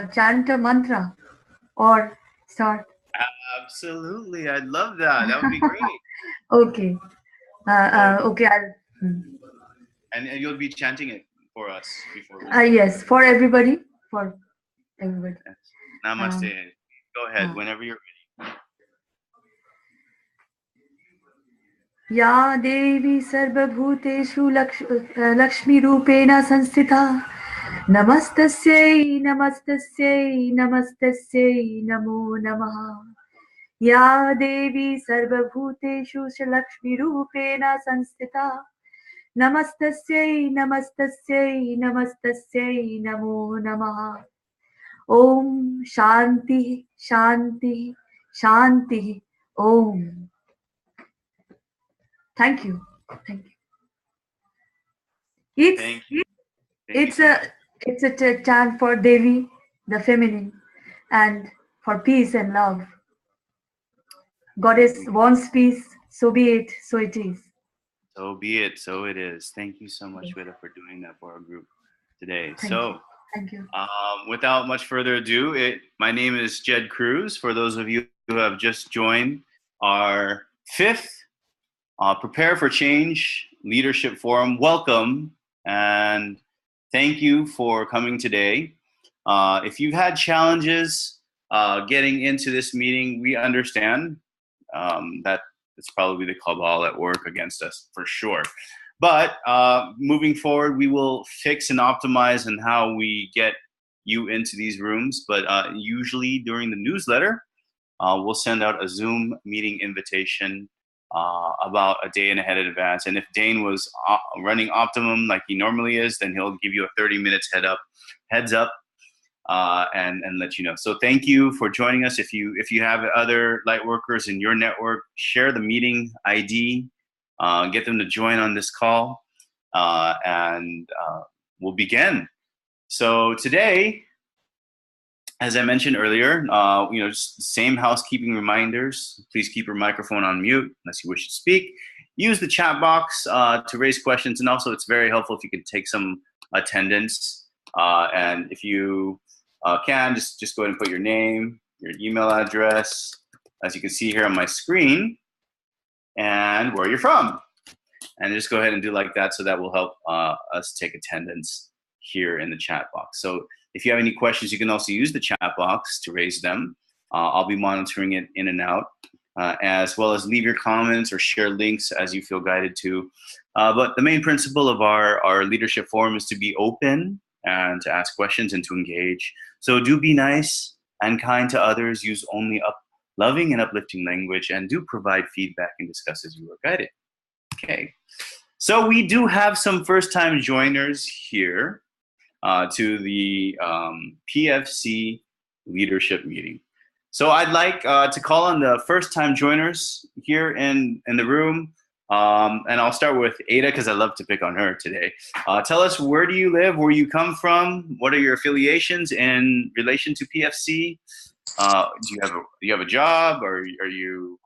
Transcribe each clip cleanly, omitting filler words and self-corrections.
chant a mantra or start? Absolutely, I'd love that. That would be great. Okay. So, Okay. and you'll be chanting it for us before we. Yes, for everybody. For everybody. Yes. Namaste. Um, Go ahead uh, whenever you're या देवी सर्वभूतेषु लक्ष्मीरूपेण संस्थिता नमस्तस्यै नमस्तस्यै नमस्तस्यै नमो नमः या देवी सर्वभूतेषु लक्ष्मीरूपेण संस्थिता नमस्तस्यै नमस्तस्यै नमस्तस्यै नमो नमः ॐ शान्ति शान्ति शान्ति ॐ Thank you. Thank you. It's Thank you. Thank you it's so a much. it's a chant for Devi, the feminine, and for peace and love. Goddess wants peace, so be it, so it is. So be it. So it is. Thank you so much, Veda, for doing that for our group today. Thank you. So, Thank you. without much further ado, my name is Jed Cruz. For those of you who have just joined our fifth Prepare for Change Leadership Forum, welcome and thank you for coming today. If you've had challenges getting into this meeting, we understand that it's probably the cabal at work against us for sure. But moving forward, we will fix and optimize on how we get you into these rooms. But usually during the newsletter, we'll send out a Zoom meeting invitation about a day and a head in advance. And if Dane was running optimum like he normally is, then he'll give you a 30 minutes heads up, and let you know. So thank you for joining us. If you have other light workers in your network, share the meeting ID, get them to join on this call, and we'll begin. So today, as I mentioned earlier, just same housekeeping reminders. Please keep your microphone on mute unless you wish to speak. Use the chat box to raise questions, and also it's very helpful if you could take some attendance. And if you can, just go ahead and put your name, your email address, as you can see here on my screen, and where you're from. And just go ahead and do like that, so that will help us take attendance here in the chat box. So if you have any questions, you can also use the chat box to raise them. I'll be monitoring it in and out, as well as leave your comments or share links as you feel guided to. But the main principle of our leadership forum is to be open and to ask questions and to engage. So do be nice and kind to others, use only loving and uplifting language, and do provide feedback and discuss as you are guided. Okay, so we do have some first-time joiners here to the PFC leadership meeting. So I'd like to call on the first-time joiners here in the room, and I'll start with Ada because I love to pick on her today. Tell us, where do you live, where you come from, what are your affiliations in relation to PFC? Do you have a job, or are you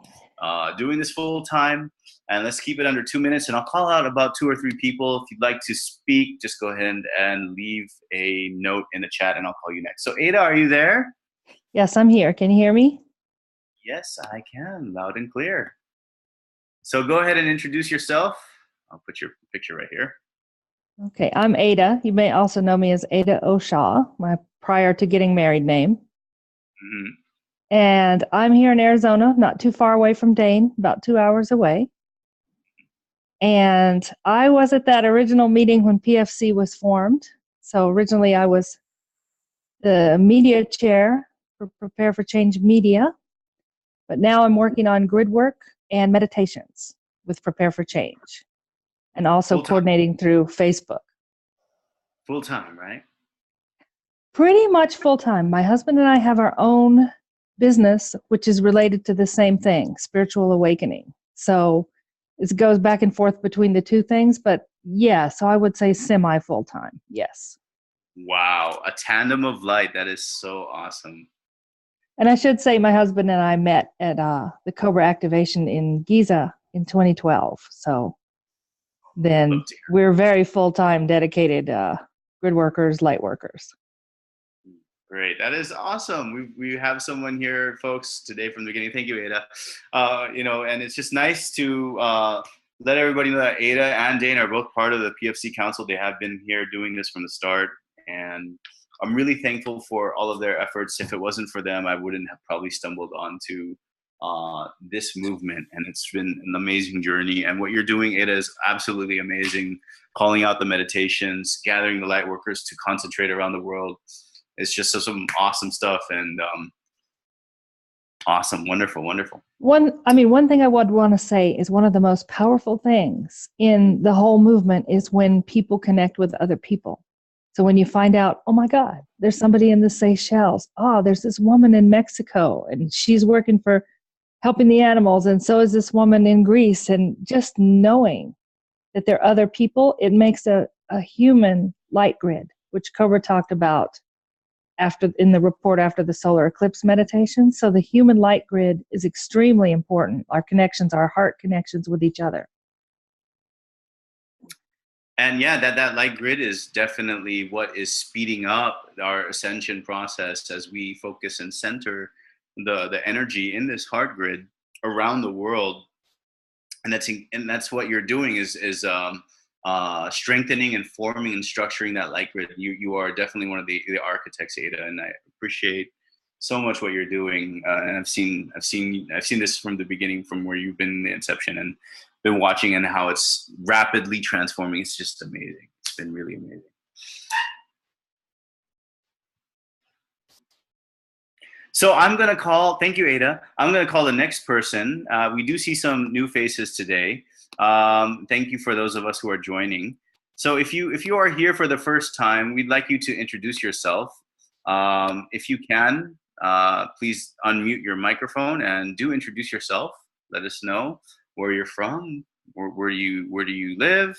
doing this full time? And let's keep it under 2 minutes, and I'll call out about 2 or 3 people. If you'd like to speak, just go ahead and leave a note in the chat, and I'll call you next. So Ada, are you there? Yes, I'm here. Can you hear me? Yes, I can, loud and clear. So go ahead and introduce yourself. I'll put your picture right here. Okay, I'm Ada. You may also know me as Ada Oshaw, my prior to getting married name. Mm-hmm. And I'm here in Arizona, not too far away from Dane, about 2 hours away. And I was at that original meeting when PFC was formed. So originally I was the media chair for Prepare for Change Media, but now I'm working on grid work and meditations with Prepare for Change, and also coordinating through Facebook. Full-time, right? Pretty much full-time. My husband and I have our own business, which is related to the same thing, spiritual awakening. So it goes back and forth between the two things, but yeah, so I would say semi-full-time, yes. Wow, a tandem of light. That is so awesome. And I should say my husband and I met at the Cobra activation in Giza in 2012. So then we're very full-time dedicated grid workers, light workers. Great. That is awesome. We have someone here, folks, today from the beginning. Thank you, Ada. And it's just nice to let everybody know that Ada and Dana are both part of the PFC Council. They have been here doing this from the start, and I'm really thankful for all of their efforts. If it wasn't for them, I wouldn't have probably stumbled onto this movement, and it's been an amazing journey. And what you're doing, Ada, is absolutely amazing. Calling out the meditations, gathering the light workers to concentrate around the world. It's just some awesome stuff, and awesome, wonderful. One thing I would want to say is one of the most powerful things in the whole movement is when people connect with other people. So when you find out, oh my God, there's somebody in the Seychelles. Oh, there's this woman in Mexico, and she's working for helping the animals, and so is this woman in Greece. And just knowing that there are other people, it makes a human light grid, which Cobra talked about in the report after the solar eclipse meditation. So the human light grid is extremely important. Our connections, our heart connections with each other. And yeah, that light grid is definitely what is speeding up our ascension process as we focus and center the energy in this heart grid around the world. And that's what you're doing is strengthening and forming and structuring that light grid. You are definitely one of the architects, Ada, and I appreciate so much what you're doing. And I've seen this from the beginning, from where you've been in the inception, and been watching and how it's rapidly transforming. It's just amazing. It's been really amazing. So thank you, Ada. I'm gonna call the next person. We do see some new faces today. Thank you for those of us who are joining. So if you are here for the first time, we'd like you to introduce yourself. If you can, please unmute your microphone and do introduce yourself. Let us know where you're from, where do you live,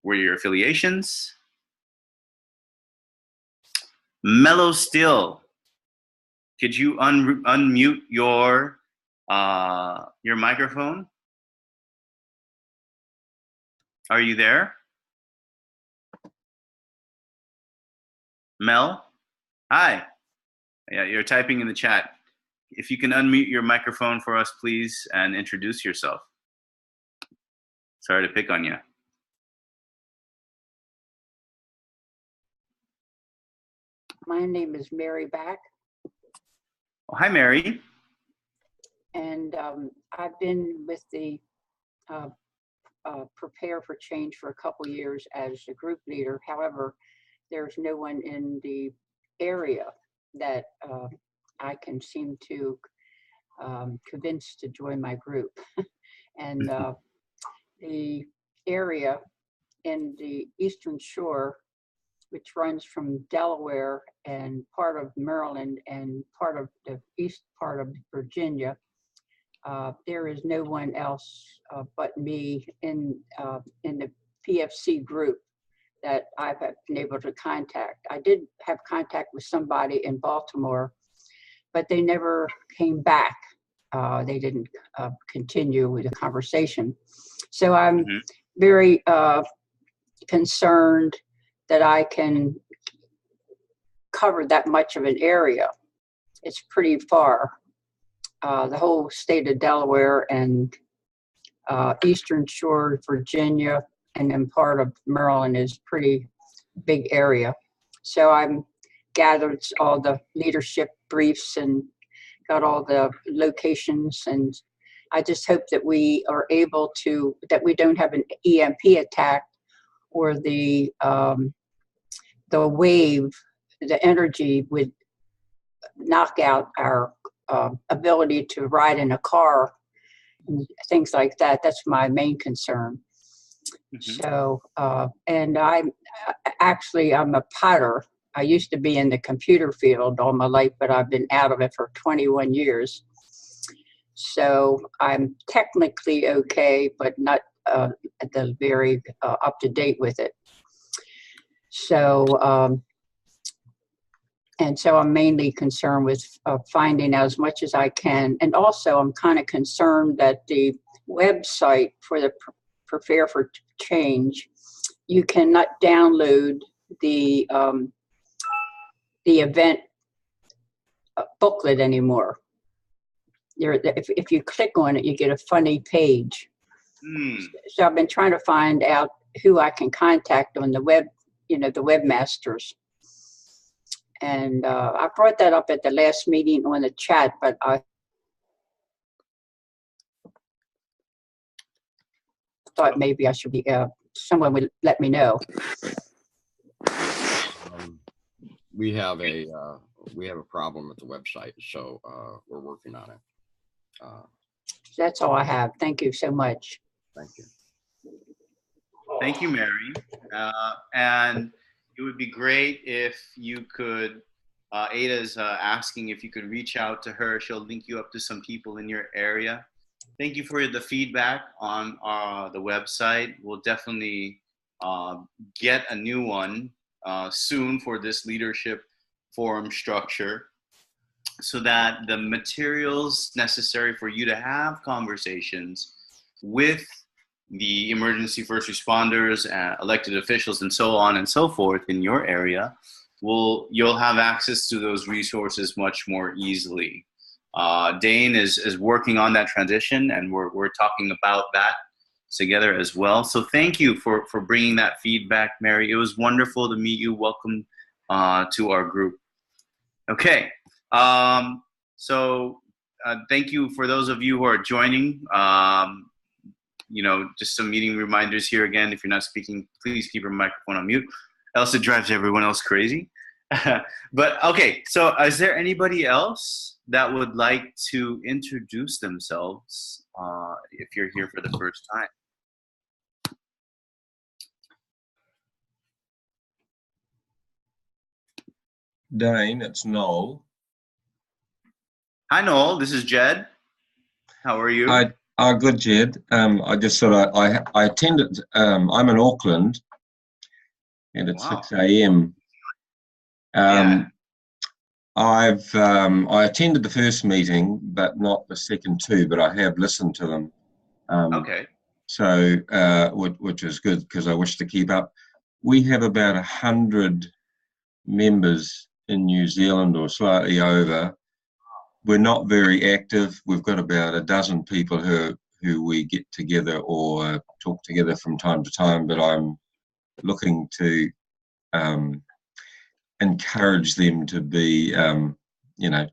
where are your affiliations. Mellow Still, could you unmute your microphone? Are you there? Mel? Hi. Yeah, you're typing in the chat. If you can unmute your microphone for us, please, and introduce yourself. Sorry to pick on you. My name is Mary Back. Oh, hi, Mary. And I've been with the Prepare for Change for a couple years as a group leader. However, there's no one in the area that I can seem to convince to join my group. And the area in the Eastern Shore, which runs from Delaware and part of Maryland and part of the east part of Virginia, there is no one else but me in the PFC group that I've been able to contact. I did have contact with somebody in Baltimore, but they never came back. They didn't continue with the conversation. So I'm very concerned that I can cover that much of an area. It's pretty far. The whole state of Delaware and Eastern Shore, Virginia, and then part of Maryland is pretty big area. So I'm gathered all the leadership briefs and got all the locations, and I just hope that we are able to, that we don't have an EMP attack or the wave, the energy would knock out our ability to ride in a car and things like that. That's my main concern. So, and I'm a potter. I used to be in the computer field all my life, but I've been out of it for 21 years. So I'm technically okay, but not at the very up to date with it. So, and so I'm mainly concerned with finding out as much as I can. And also I'm kind of concerned that the website for the Prepare for Change, you cannot download the the event booklet anymore. If you click on it, you get a funny page. So I've been trying to find out who I can contact on the web, the webmasters. And I brought that up at the last meeting on the chat, but I thought maybe I should be, someone would let me know. We have a problem with the website, so we're working on it. That's all I have. Thank you so much. Thank you. Thank you, Mary. And it would be great if you could, Ada's asking if you could reach out to her. She'll link you up to some people in your area. Thank you for the feedback on the website. We'll definitely get a new one soon for this leadership forum structure, so that the materials necessary for you to have conversations with the emergency first responders, elected officials, and so on and so forth in your area, you'll have access to those resources much more easily. Dane is working on that transition, and we're talking about that together as well. So thank you for bringing that feedback, Mary. It was wonderful to meet you. Welcome to our group. Okay, so thank you for those of you who are joining. Just some meeting reminders here again. If you're not speaking, please keep your microphone on mute, else it drives everyone else crazy. But okay, so is there anybody else that would like to introduce themselves if you're here for the first time? Dane, it's Noel. Hi, Noel. This is Jed. How are you? Good, Jed. I just thought I attended. I'm in Auckland, and it's 6 a.m. Yeah. I attended the first meeting, but not the second two. But I have listened to them. Okay. So, which is good because I wish to keep up. We have about 100 members in New Zealand, or slightly over. We're not very active. We've got about a dozen people who we get together or talk together from time to time, but I'm looking to encourage them to be,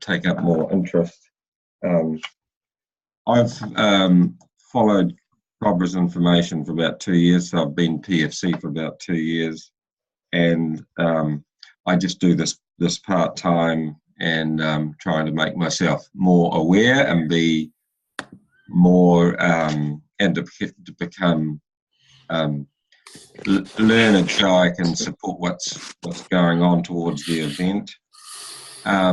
take up more interest. I've followed Cobra's information for about 2 years, so I've been PFC for about 2 years, and I just do this part-time, and trying to make myself more aware and be more and to become learned, so I can support what's going on towards the event. I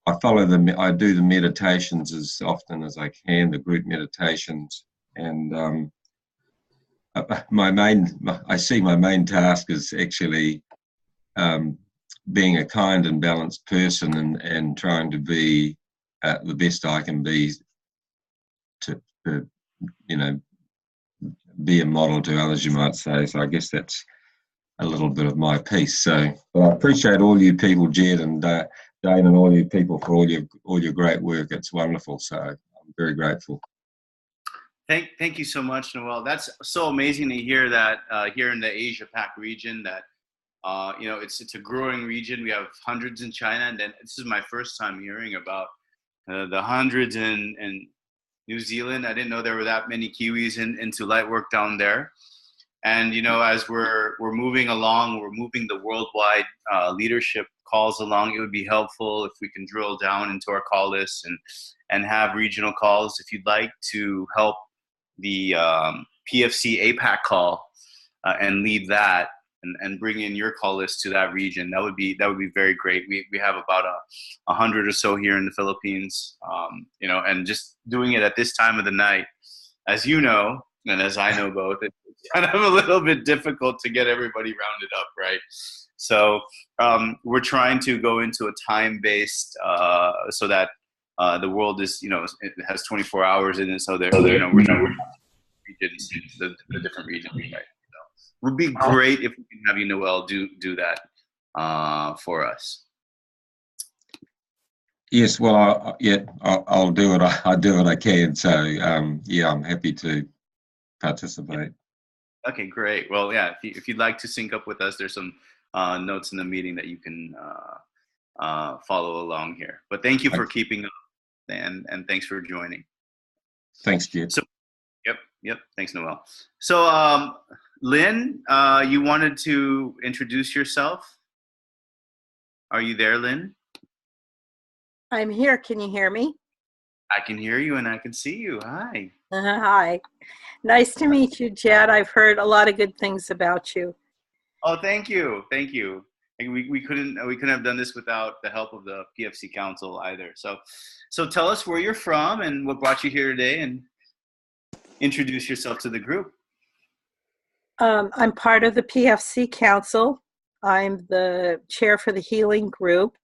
do the meditations as often as I can, the group meditations, and I see my main task is actually being a kind and balanced person, and trying to be the best I can be to be a model to others, you might say. So I guess that's a little bit of my piece. So, but I appreciate all you people, Jed and Dane, and all you people for all your great work. It's wonderful. So I'm very grateful. Thank you so much, Noel. That's so amazing to hear that here in the Asia Pac region that it's a growing region. We have hundreds in China, and then this is my first time hearing about the hundreds in New Zealand. I didn't know there were that many Kiwis into light work down there. And as we're moving along, we're moving the worldwide leadership calls along. It would be helpful if we can drill down into our call list and have regional calls. If you'd like to help the PFC APAC call and lead that, and bring in your call list to that region, that would be very great. We have about 100 or so here in the Philippines, and just doing it at this time of the night, as you know, and as I know both, it's kind of a little bit difficult to get everybody rounded up, right? So we're trying to go into a time-based so that the world is, it has 24 hours in it, so we're regions, the different regions, right? Would be great if we can have you, Noel, do that for us. Yes, well, I'll do what I do what I can. So, yeah, I'm happy to participate. Okay, great. Well, yeah, if you'd like to sync up with us, there's some notes in the meeting that you can follow along here. But thank you for keeping up, and thanks for joining. Thanks, Jed. So, yep. Thanks, Noel. So, Lynn, you wanted to introduce yourself. Are you there, Lynn? I'm here. Can you hear me? I can hear you and I can see you. Hi. Hi. Nice to meet you, Jed. I've heard a lot of good things about you. Oh, thank you. Thank you. And we couldn't have done this without the help of the PFC Council either. So tell us where you're from and what brought you here today, and introduce yourself to the group. I'm part of the PFC Council. I'm the chair for the Healing Group.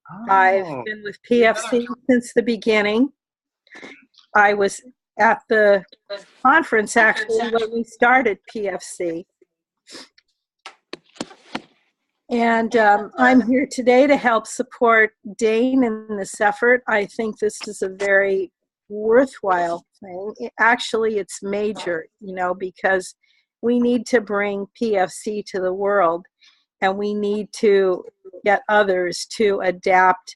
Oh. I've been with PFC since the beginning. I was at the conference actually when we started PFC. And I'm here today to help support Dane in this effort. I think this is a very worthwhile thing. Actually, it's major, because we need to bring PFC to the world, and we need to get others to adapt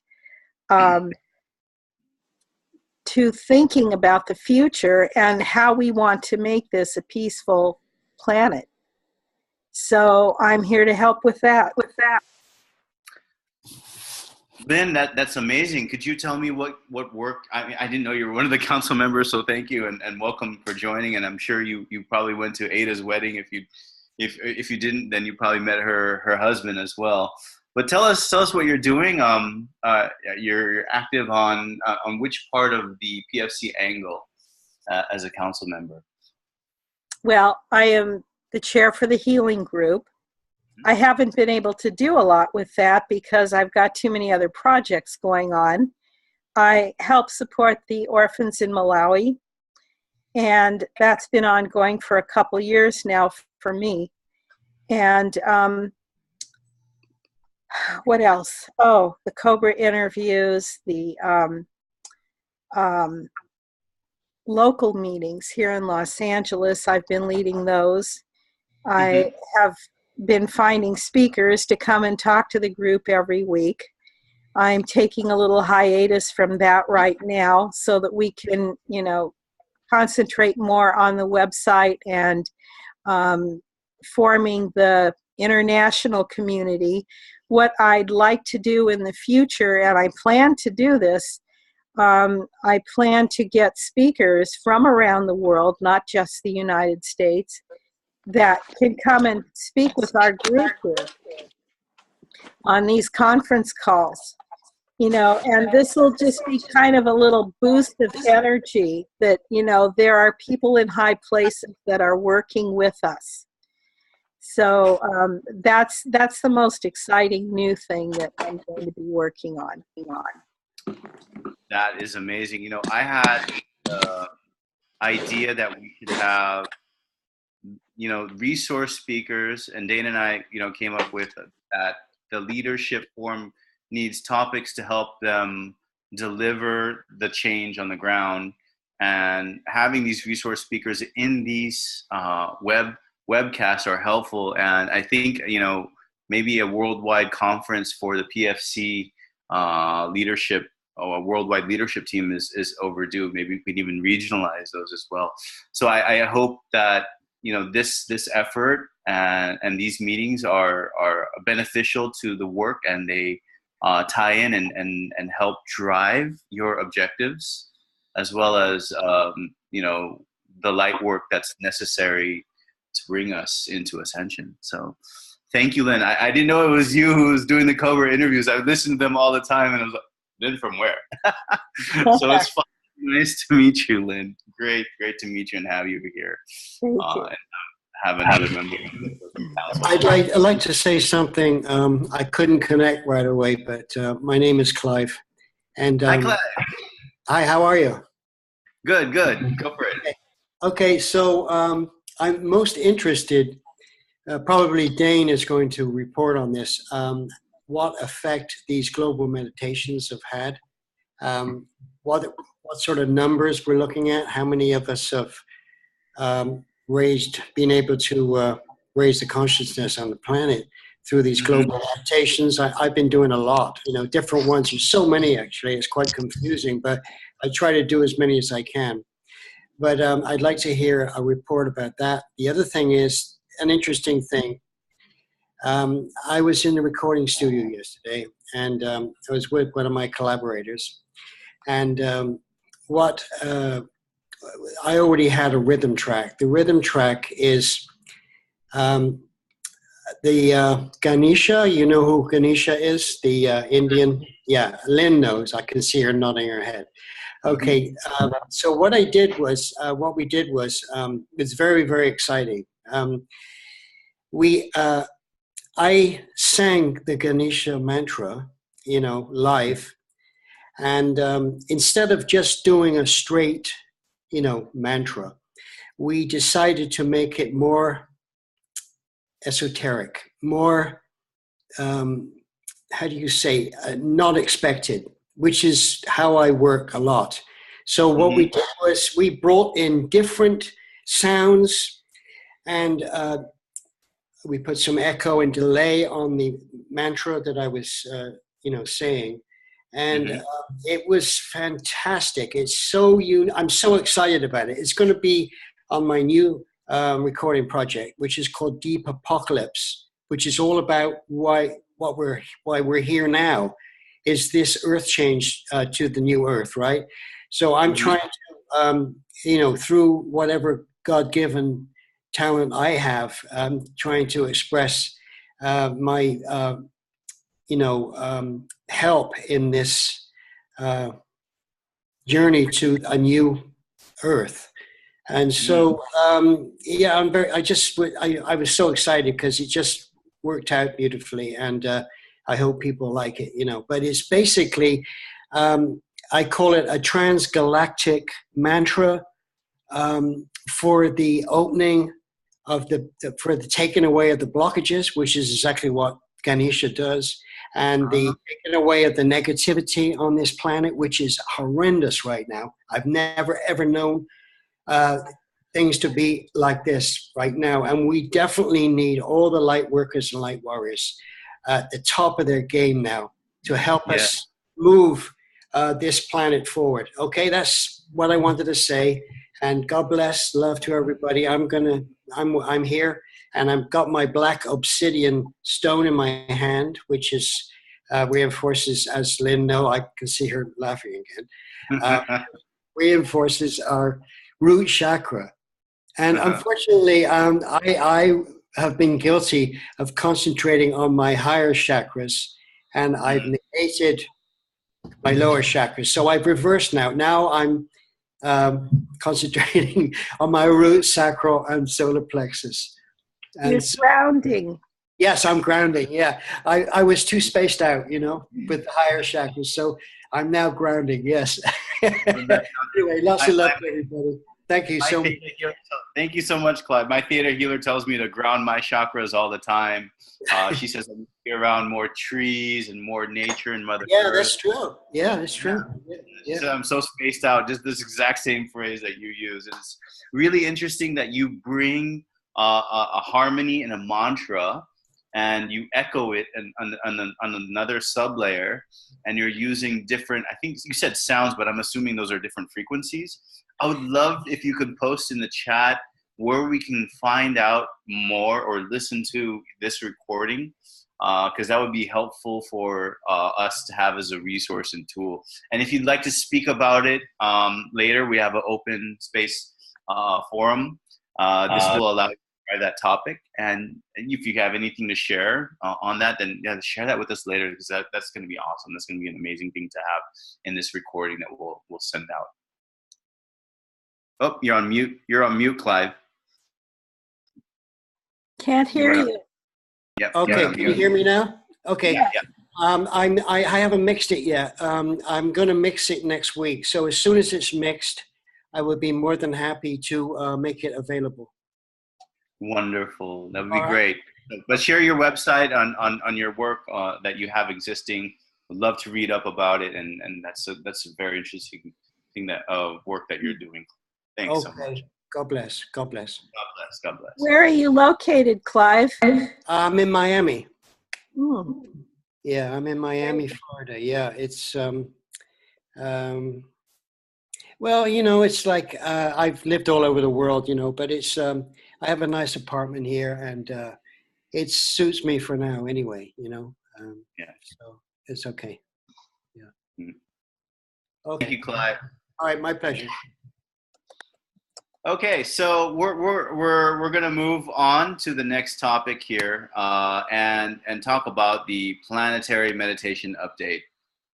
to thinking about the future and how we want to make this a peaceful planet. So I'm here to help with that. Lynn, that's amazing. Could you tell me what work? I mean, I didn't know you were one of the council members, so thank you and welcome for joining. And I'm sure you probably went to Ada's wedding. If you didn't, then you probably met her husband as well. But tell us what you're doing. You're active on which part of the PFC angle as a council member? Well, I am the chair for the Healing Group. I haven't been able to do a lot with that because I've got too many other projects going on. I help support the orphans in Malawi, and that's been ongoing for a couple years now for me. And what else? Oh, the COBRA interviews, the local meetings here in Los Angeles. I've been leading those. I have been finding speakers to come and talk to the group every week. I'm taking a little hiatus from that right now so that we can, concentrate more on the website and forming the international community. What I'd like to do in the future, and I plan to do this, I plan to get speakers from around the world, not just the United States, that can come and speak with our group here on these conference calls, and this will just be kind of a little boost of energy that, there are people in high places that are working with us. So that's the most exciting new thing that I'm going to be working on. That is amazing. I had the idea that we should have resource speakers, and Dane and I, came up with that the leadership forum needs topics to help them deliver the change on the ground, and having these resource speakers in these webcasts are helpful. And I think, maybe a worldwide conference for the PFC leadership, or a worldwide leadership team is overdue. Maybe we can even regionalize those as well. So I hope that this effort and these meetings are beneficial to the work, and they tie in and help drive your objectives, as well as the light work that's necessary to bring us into ascension. So thank you, Lynn. I didn't know it was you who was doing the COBRA interviews. I listened to them all the time, and I was like, Lynn from where? So it's fun. Nice to meet you, Lynn. Great to meet you and have you here. Thank you. And have another member. I'd like to say something. I couldn't connect right away, but my name is Clive. And Hi, Clive. Hi, how are you? Good. Go for it. Okay, so I'm most interested, probably Dane is going to report on this, what effect these global meditations have had what sort of numbers we're looking at, how many of us have been able to raise the consciousness on the planet through these global adaptations. I've been doing a lot, different ones. There's so many, actually. It's quite confusing, but I try to do as many as I can. But I'd like to hear a report about that. The other thing is an interesting thing. I was in the recording studio yesterday, and I was with one of my collaborators. And I already had a rhythm track. The rhythm track is the Ganesha. You know who Ganesha is? The Indian? Yeah, Lynn knows. I can see her nodding her head. Okay, so what we did was, it's very, very exciting. I sang the Ganesha mantra, live. And instead of just doing a straight, mantra, we decided to make it more esoteric, more, not expected, which is how I work a lot. So what we did was we brought in different sounds, and we put some echo and delay on the mantra that I was, saying. And it was fantastic. It's so I'm so excited about it. It's going to be on my new recording project, which is called Deep Apocalypse, which is all about why we're here now, is this earth change to the new earth, right? So I'm trying to, through whatever God-given talent I have, I'm trying to express my help in this journey to a new earth. And so, I was so excited because it just worked out beautifully, and I hope people like it, but it's basically, I call it a transgalactic mantra for the opening of for the taking away of the blockages, which is exactly what Ganesha does, and the taking away of the negativity on this planet, which is horrendous right now. I've never, ever known things to be like this right now. And we definitely need all the light workers and light warriors at the top of their game now to help us move this planet forward. Okay, that's what I wanted to say. And God bless, love to everybody. I'm here, and I've got my black obsidian stone in my hand, which is reinforces, as Lynn know, I can see her laughing again, reinforces our root chakra. And unfortunately, I have been guilty of concentrating on my higher chakras, and I've negated my lower chakras. So I've reversed now. Now I'm concentrating on my root, sacral, and solar plexus. And you're grounding. Yes, I'm grounding. Yeah, I was too spaced out, with the higher chakras. So I'm now grounding. Yes. Anyway, lots of love to everybody. Thank you so much. Thank you so much, Clive. My theater healer tells me to ground my chakras all the time. She says I'm around more trees and more nature and Mother Earth. That's true. Yeah, that's true. Yeah. So I'm so spaced out. Just this exact same phrase that you use. It's really interesting that you bring a harmony and a mantra, and you echo it on another sublayer, and you're using different, I think you said sounds, but I'm assuming those are different frequencies. I would love if you could post in the chat where we can find out more or listen to this recording, because that would be helpful for us to have as a resource and tool. And if you'd like to speak about it later, we have an open space forum. This will allow you to try that topic. And if you have anything to share on that, then share that with us later, because that's going to be awesome. That's going to be an amazing thing to have in this recording that we'll send out. Oh, you're on mute. You're on mute, Clive. Can't hear you. Yep. Okay, can you hear me now? Okay. Yeah. I haven't mixed it yet. I'm going to mix it next week. So as soon as it's mixed, I would be more than happy to make it available. Wonderful. That would be great. But share your website on your work that you have existing would love to read up about it, and that's a very interesting thing that work that you're doing. Thanks so much. God bless. God bless. God bless. God bless. Where are you located, Clive? I'm in Miami. Hmm. Yeah, I'm in Miami, Florida. Yeah, it's well, you know, it's like I've lived all over the world, you know, but it's I have a nice apartment here, and it suits me for now, anyway. You know, Yeah. so it's okay. Yeah. Mhm. Okay. Thank you, Clive. All right, my pleasure. Okay, so we're gonna move on to the next topic here, and talk about the planetary meditation update.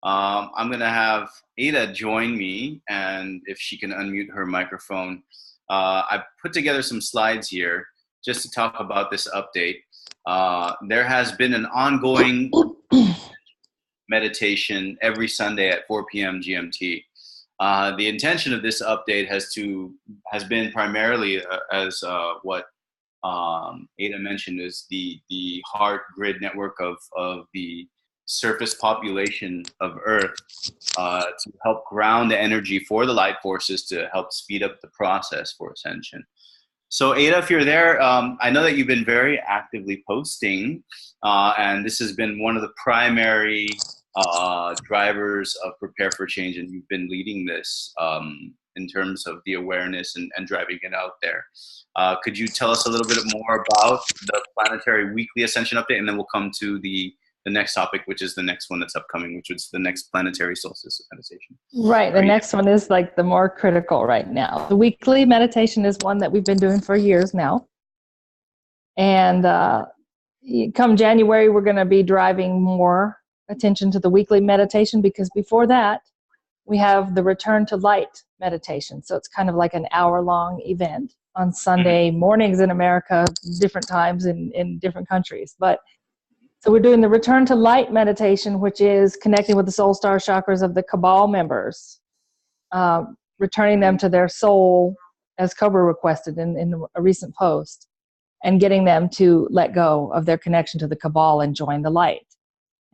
I'm gonna have Ada join me, and if she can unmute her microphone, I put together some slides here just to talk about this update. There has been an ongoing meditation every Sunday at 4 p.m. GMT. The intention of this update has been primarily as what Ada mentioned, is the heart grid network of the surface population of Earth, to help ground the energy for the light forces to help speed up the process for ascension. So Ada, if you're there, I know that you've been very actively posting, and this has been one of the primary drivers of Prepare for Change, and you've been leading this in terms of the awareness and driving it out there. Could you tell us a little bit more about the planetary weekly ascension update, and then we'll come to the next topic, which is the next one that's upcoming, which is the next planetary solstice meditation. Right. The next one is like the more critical right now. The weekly meditation is one that we've been doing for years now. And come January, we're going to be driving more attention to the weekly meditation, because before that, we have the Return to Light meditation. So it's kind of like an hour-long event on Sunday mornings in America, different times in different countries. But so we're doing the Return to Light meditation, which is connecting with the soul star chakras of the Cabal members, returning them to their soul, as Cobra requested in a recent post, and getting them to let go of their connection to the Cabal and join the light.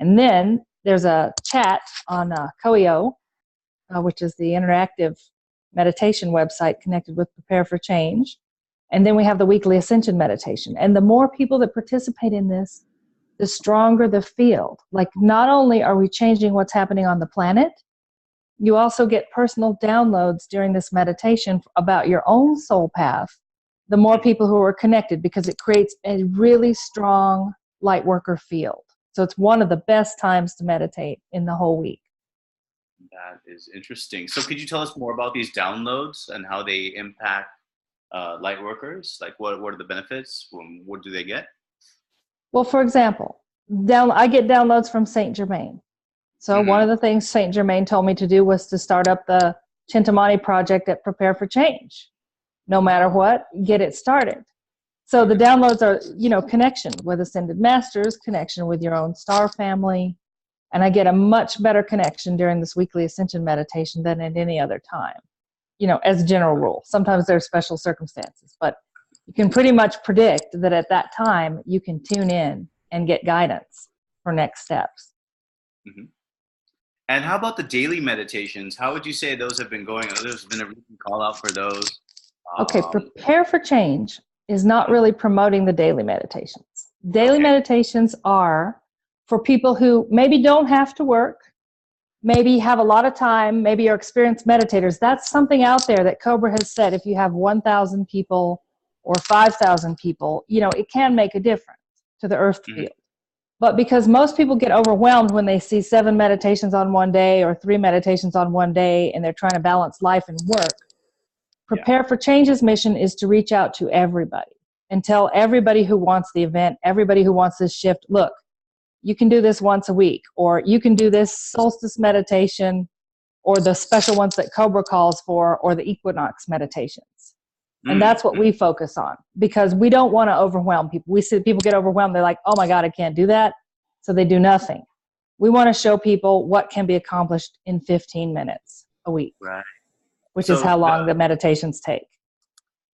And then there's a chat on Koio, which is the interactive meditation website connected with Prepare for Change. And then we have the weekly Ascension meditation. And the more people that participate in this, the stronger the field. Like, not only are we changing what's happening on the planet, you also get personal downloads during this meditation about your own soul path, the more people who are connected, because it creates a really strong light worker field. So it's one of the best times to meditate in the whole week. That is interesting. So could you tell us more about these downloads and how they impact light workers? Like, what are the benefits? What do they get? Well, for example, I get downloads from Saint Germain. So one of the things Saint Germain told me to do was to start up the Chintamani project at Prepare for Change. No matter what, get it started. So the downloads are, connection with Ascended Masters, connection with your own star family. And I get a much better connection during this weekly Ascension meditation than at any other time, as a general rule. Sometimes there are special circumstances, but you can pretty much predict that at that time you can tune in and get guidance for next steps. Mm-hmm. And how about the daily meditations? How would you say those have been going? There's been a recent call out for those. Okay, Prepare for Change is not really promoting the daily meditations. Daily meditations are for people who maybe don't have to work, maybe have a lot of time, maybe are experienced meditators. That's something out there that Cobra has said, if you have 1,000 people or 5,000 people, it can make a difference to the earth field. But because most people get overwhelmed when they see 7 meditations on one day or 3 meditations on one day, and they're trying to balance life and work, Prepare for Change's mission is to reach out to everybody and tell everybody who wants the event, everybody who wants this shift, look, you can do this once a week, or you can do this solstice meditation, or the special ones that Cobra calls for, or the equinox meditations. And that's what we focus on, because we don't want to overwhelm people. We see people get overwhelmed. They're like, oh my God, I can't do that. So they do nothing. We want to show people what can be accomplished in 15 minutes a week, which is how long the meditations take.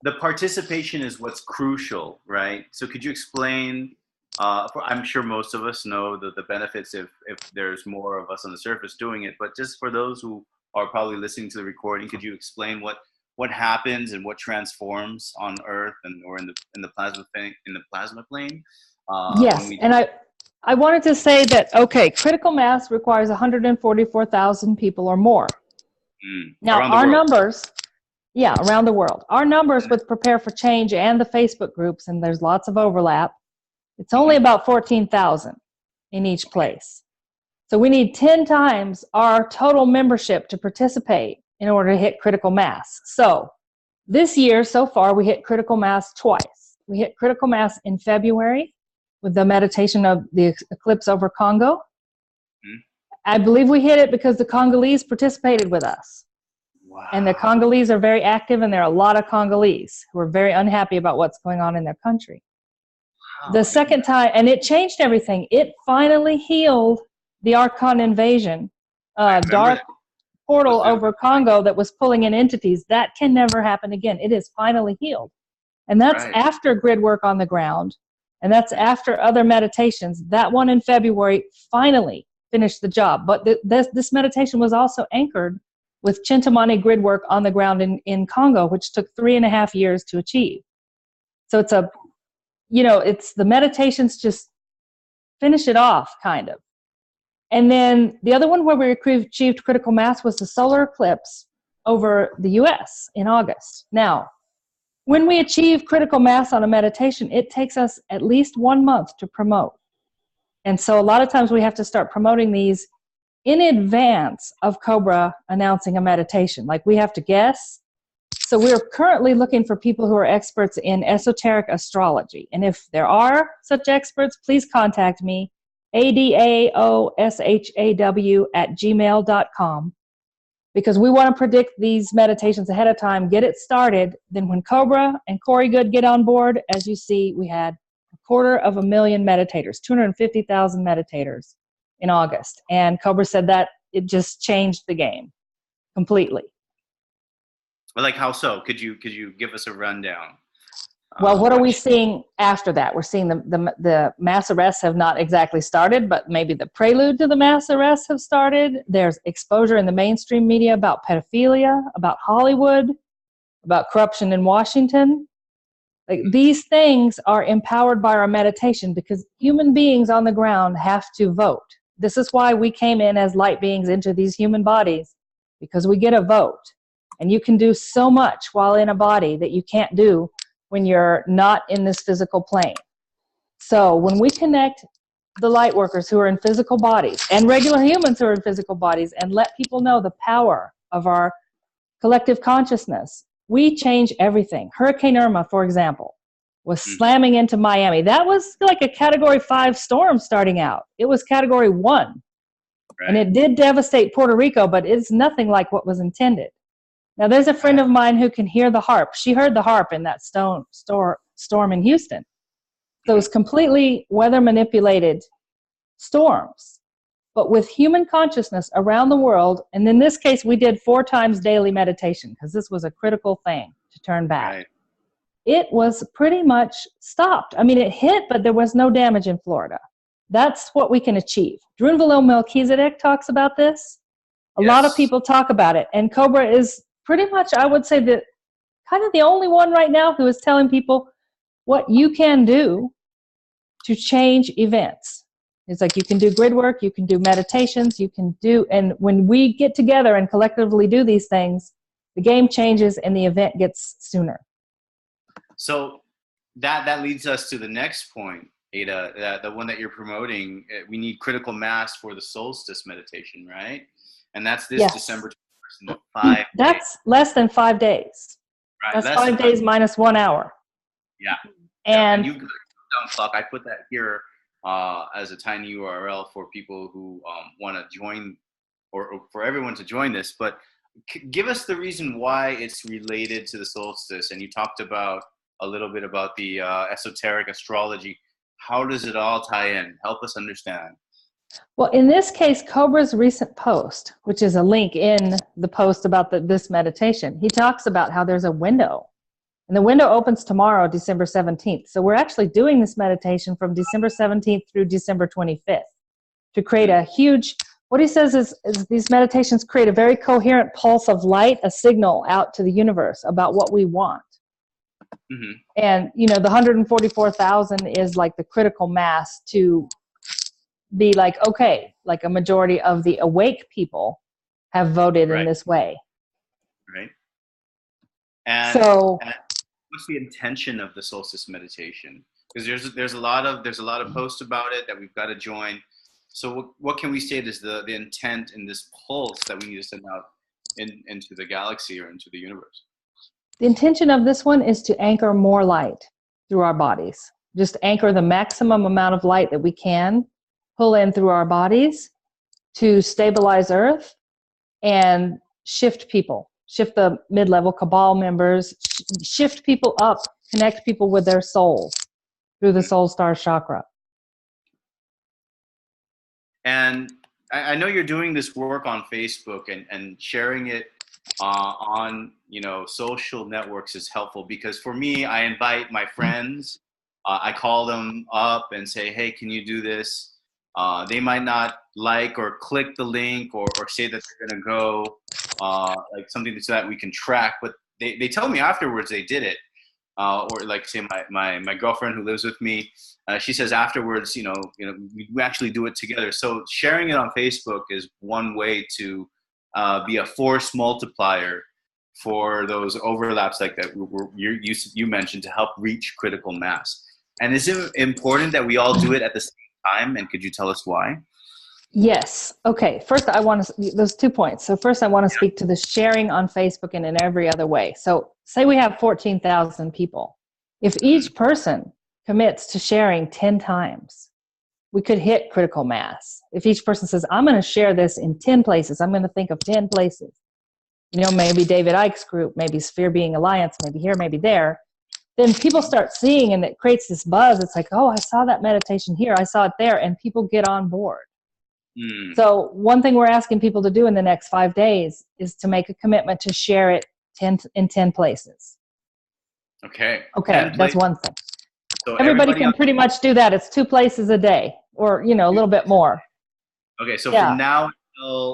The participation is what's crucial, right? So could you explain I'm sure most of us know the benefits if there's more of us on the surface doing it. But just for those who are probably listening to the recording, could you explain what happens and what transforms on Earth and or in the plasma plane? Yes, and I wanted to say that, okay, critical mass requires 144,000 people or more. Now, our numbers, around the world. Our numbers with Prepare for Change and the Facebook groups, and there's lots of overlap, it's only about 14,000 in each place. So we need 10 times our total membership to participate in order to hit critical mass. So this year, so far, we hit critical mass twice. We hit critical mass in February with the meditation of the eclipse over Congo. I believe we hit it because the Congolese participated with us. Wow. And the Congolese are very active, and there are a lot of Congolese who are very unhappy about what's going on in their country. Wow. The second time, and it changed everything. It finally healed the Archon invasion, dark portal over Congo that was pulling in entities. That can never happen again. It is finally healed. And that's after grid work on the ground. And that's after other meditations. That one in February finally finished the job. But this meditation was also anchored with Chintamani grid work on the ground in Congo, which took 3.5 years to achieve. So it's it's the meditations just finish it off, kind of. And then the other one where we achieved critical mass was the solar eclipse over the US in August. Now, when we achieve critical mass on a meditation, it takes us at least 1 month to promote. And so a lot of times we have to start promoting these in advance of Cobra announcing a meditation. Like, we have to guess. So we're currently looking for people who are experts in esoteric astrology. And if there are such experts, please contact me, adaoshaw@gmail.com. Because we want to predict these meditations ahead of time, get it started. Then when Cobra and Corey Good get on board, as you see, we had 250,000 meditators, 250,000 meditators in August. And Cobra said that it just changed the game completely. Well, like, how so? Could you give us a rundown? Well, what are we seeing after that? We're seeing the mass arrests have not exactly started, but maybe the prelude to the mass arrests have started. There's exposure in the mainstream media about pedophilia, about Hollywood, about corruption in Washington. Like, these things are empowered by our meditation because human beings on the ground have to vote. This is why we came in as light beings into these human bodies, because we get a vote. And you can do so much while in a body that you can't do when you're not in this physical plane. So when we connect the light workers who are in physical bodies and regular humans who are in physical bodies and let people know the power of our collective consciousness, we change everything. Hurricane Irma, for example, was slamming into Miami. That was like a Category 5 storm starting out. It was Category 1. Right. And it did devastate Puerto Rico, but it's nothing like what was intended. Now, there's a friend of mine who can hear the harp. She heard the harp in that storm in Houston. Those completely weather-manipulated storms. But with human consciousness around the world, and in this case, we did 4 times daily meditation because this was a critical thing to turn back. Right. It was pretty much stopped. I mean, it hit, but there was no damage in Florida. That's what we can achieve. Drunvalo Melchizedek talks about this. A lot of people talk about it. And Cobra is pretty much, I would say, that kind of the only one right now who is telling people what you can do to change events. It's like you can do grid work, you can do meditations, you can do, and when we get together and collectively do these things, the game changes and the event gets sooner. So that leads us to the next point, Ada, the one that you're promoting. We need critical mass for the solstice meditation, right? And that's this December 21st. That's less than 5 days. Right. That's 5 days minus 1 hour. Yeah. And you don't fuck. I put that here as a tiny URL for people who want to join, or for everyone to join this. But give us the reason why it's related to the solstice. And you talked about a little bit about the esoteric astrology. How does it all tie in? Help us understand. Well, in this case, Cobra's recent post, which is a link in the post about this meditation, he talks about how there's a window And the window opens tomorrow, December 17th. So we're actually doing this meditation from December 17th through December 25th to create a huge, what he says is these meditations create a very coherent pulse of light, a signal out to the universe about what we want. Mm-hmm. And, you know, the 144,000 is like the critical mass to be like, okay, like a majority of the awake people have voted in this way. Right. And so what's the intention of the solstice meditation? Because there's a lot of posts about it that we've got to join. So what can we say is the intent in this pulse that we need to send out into the galaxy or into the universe? The intention of this one is to anchor more light through our bodies. Just anchor the maximum amount of light that we can pull in through our bodies to stabilize Earth and shift people, shift the mid-level cabal members, shift people up, connect people with their souls through the soul star chakra. And I know you're doing this work on Facebook and sharing it on, you know, social networks is helpful, because for me, I invite my friends, I call them up and say, hey, can you do this? They might not like or click the link or say that they're going to go, like something so that we can track, but they tell me afterwards they did it. Or like say my girlfriend who lives with me, she says afterwards, you know, we actually do it together. So sharing it on Facebook is one way to be a force multiplier for those overlaps like that you mentioned, to help reach critical mass. And is it important that we all do it at the same time? And could you tell us why? Yes. Okay. First, I want to, those 2 points. So first, I want to speak to the sharing on Facebook and in every other way. So say we have 14,000 people. If each person commits to sharing 10 times, we could hit critical mass. If each person says, I'm going to share this in 10 places, I'm going to think of 10 places. You know, maybe David Icke's group, maybe Sphere Being Alliance, maybe here, maybe there. Then people start seeing, and it creates this buzz. It's like, oh, I saw that meditation here, I saw it there, and people get on board. So one thing we're asking people to do in the next 5 days is to make a commitment to share it in 10 places. Okay. Okay, that's one thing. So everybody can pretty much do that. It's 2 places a day, or, you know, a little bit more. Okay, so from now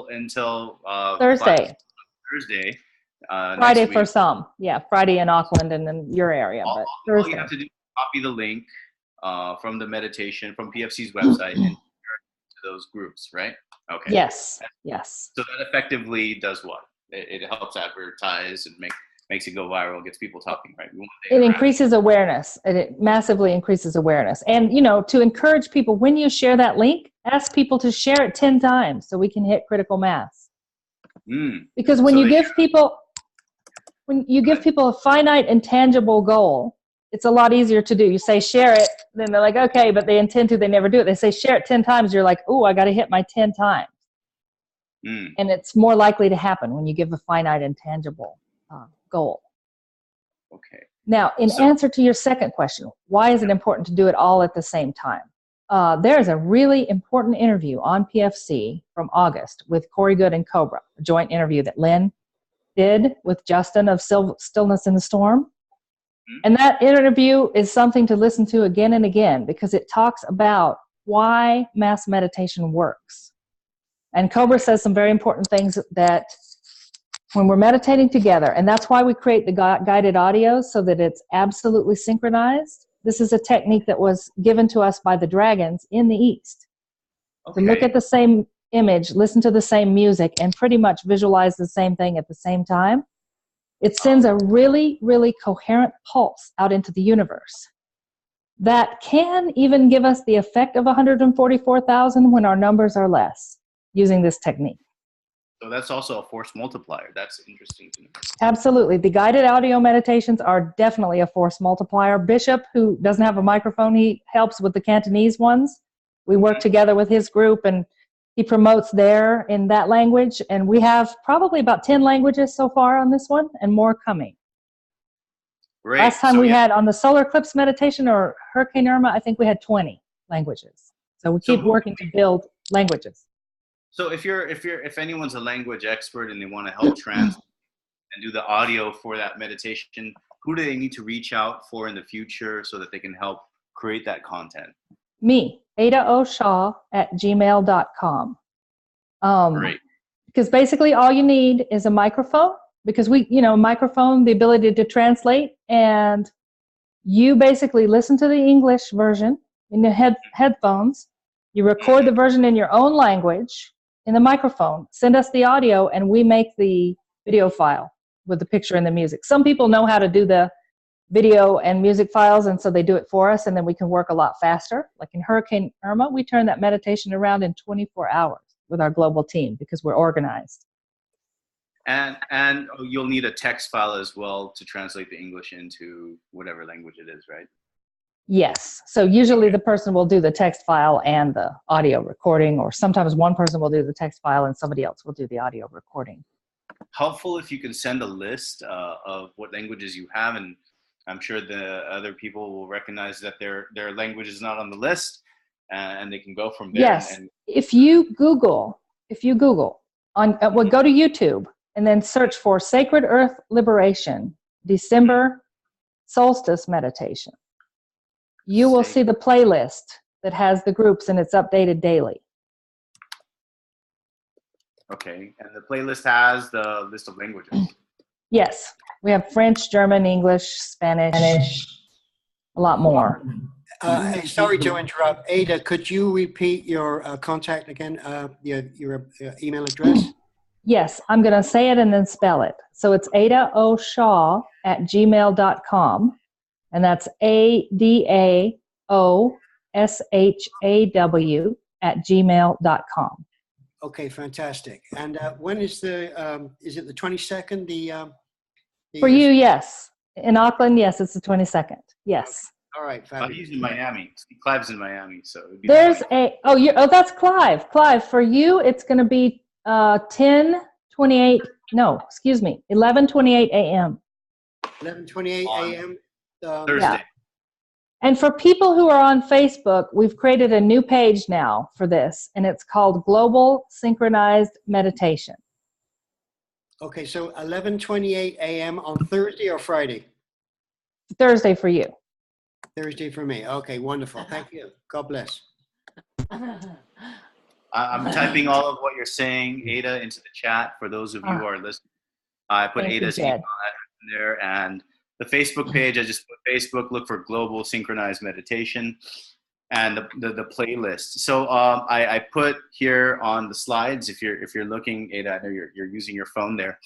until Thursday. Thursday. Friday for some. Yeah, Friday in Auckland and in your area. But Thursday. All you have to do is copy the link from the meditation from PFC's website and share it to those groups, right? Okay. Yes. Yes. So that effectively does what? It helps advertise and makes it go viral, gets people talking, right? It increases awareness. It massively increases awareness. And, you know, to encourage people, when you share that link, ask people to share it 10 times so we can hit critical mass. Because when you give people a finite and tangible goal, it's a lot easier to do. You say share it, then they're like, okay, but they intend to, they never do it. They say share it 10 times, you're like, oh, I got to hit my 10 times. And it's more likely to happen when you give a finite and tangible goal. Okay. Now, in answer to your second question, why is it important to do it all at the same time? There is a really important interview on PFC from August with Corey Good and Cobra, a joint interview that Lynn did with Justin of Stillness in the Storm. And that interview is something to listen to again and again, because it talks about why mass meditation works. And Cobra says some very important things that when we're meditating together, and that's why we create the guided audios so that it's absolutely synchronized. This is a technique that was given to us by the dragons in the East. Okay. To look at the same image, listen to the same music, and pretty much visualize the same thing at the same time. It sends a really, really coherent pulse out into the universe that can even give us the effect of 144,000 when our numbers are less, using this technique. So that's also a force multiplier. That's interesting to know. Absolutely. The guided audio meditations are definitely a force multiplier. Bishop, who doesn't have a microphone, he helps with the Cantonese ones. We work together with his group, and he promotes there in that language. And we have probably about 10 languages so far on this one, and more coming. Great. Last time we had on the solar eclipse meditation or Hurricane Irma, I think we had 20 languages. So we keep working to build languages. So if anyone's a language expert and they want to help translate and do the audio for that meditation, who do they need to reach out for in the future so that they can help create that content? Me, adaoshaw@gmail.com. Great. Because basically all you need is a microphone, because microphone, the ability to translate, and you basically listen to the English version in the headphones. You record the version in your own language in the microphone, send us the audio, and we make the video file with the picture and the music. Some people know how to do the video and music files, and so they do it for us, and then we can work a lot faster. Like in Hurricane Irma, we turned that meditation around in 24 hours with our global team because we're organized. And you'll need a text file as well to translate the English into whatever language it is, right? Yes. So usually the person will do the text file and the audio recording, or sometimes one person will do the text file and somebody else will do the audio recording. Helpful if you can send a list of what languages you have, and I'm sure the other people will recognize that their language is not on the list, and they can go from there. Yes. If you Google on, go to YouTube and then search for Sacred Earth Liberation December Solstice Meditation, you will see the playlist that has the groups, and it's updated daily. Okay, and the playlist has the list of languages. Yes, we have French, German, English, Spanish, a lot more. Sorry to interrupt. Ada, could you repeat your contact again, your email address? Yes, I'm going to say it and then spell it. So it's adaoshaw@gmail.com, and that's adaoshaw@gmail.com. Okay, fantastic. And when is it the 22nd? For you, yes. In Auckland, yes, it's the 22nd. Yes. All right, But he's in Miami. Clive's in Miami, so it'd be there's that's Clive. Clive, for you, it's going to be 11:28 a.m. 11:28 a.m. Thursday. Yeah. And for people who are on Facebook, we've created a new page now for this, and it's called Global Synchronized Meditation. Okay, so 11:28 a.m. on Thursday or Friday? Thursday for you. Thursday for me. Okay, wonderful. Thank you. God bless. I'm typing all of what you're saying, Ada, into the chat for those of you who are listening. I put Ada's email address in there, and the Facebook page, I just put Facebook, look for Global Synchronized Meditation, and the playlist. So I put here on the slides, if you're looking, Ada, I know you're using your phone there.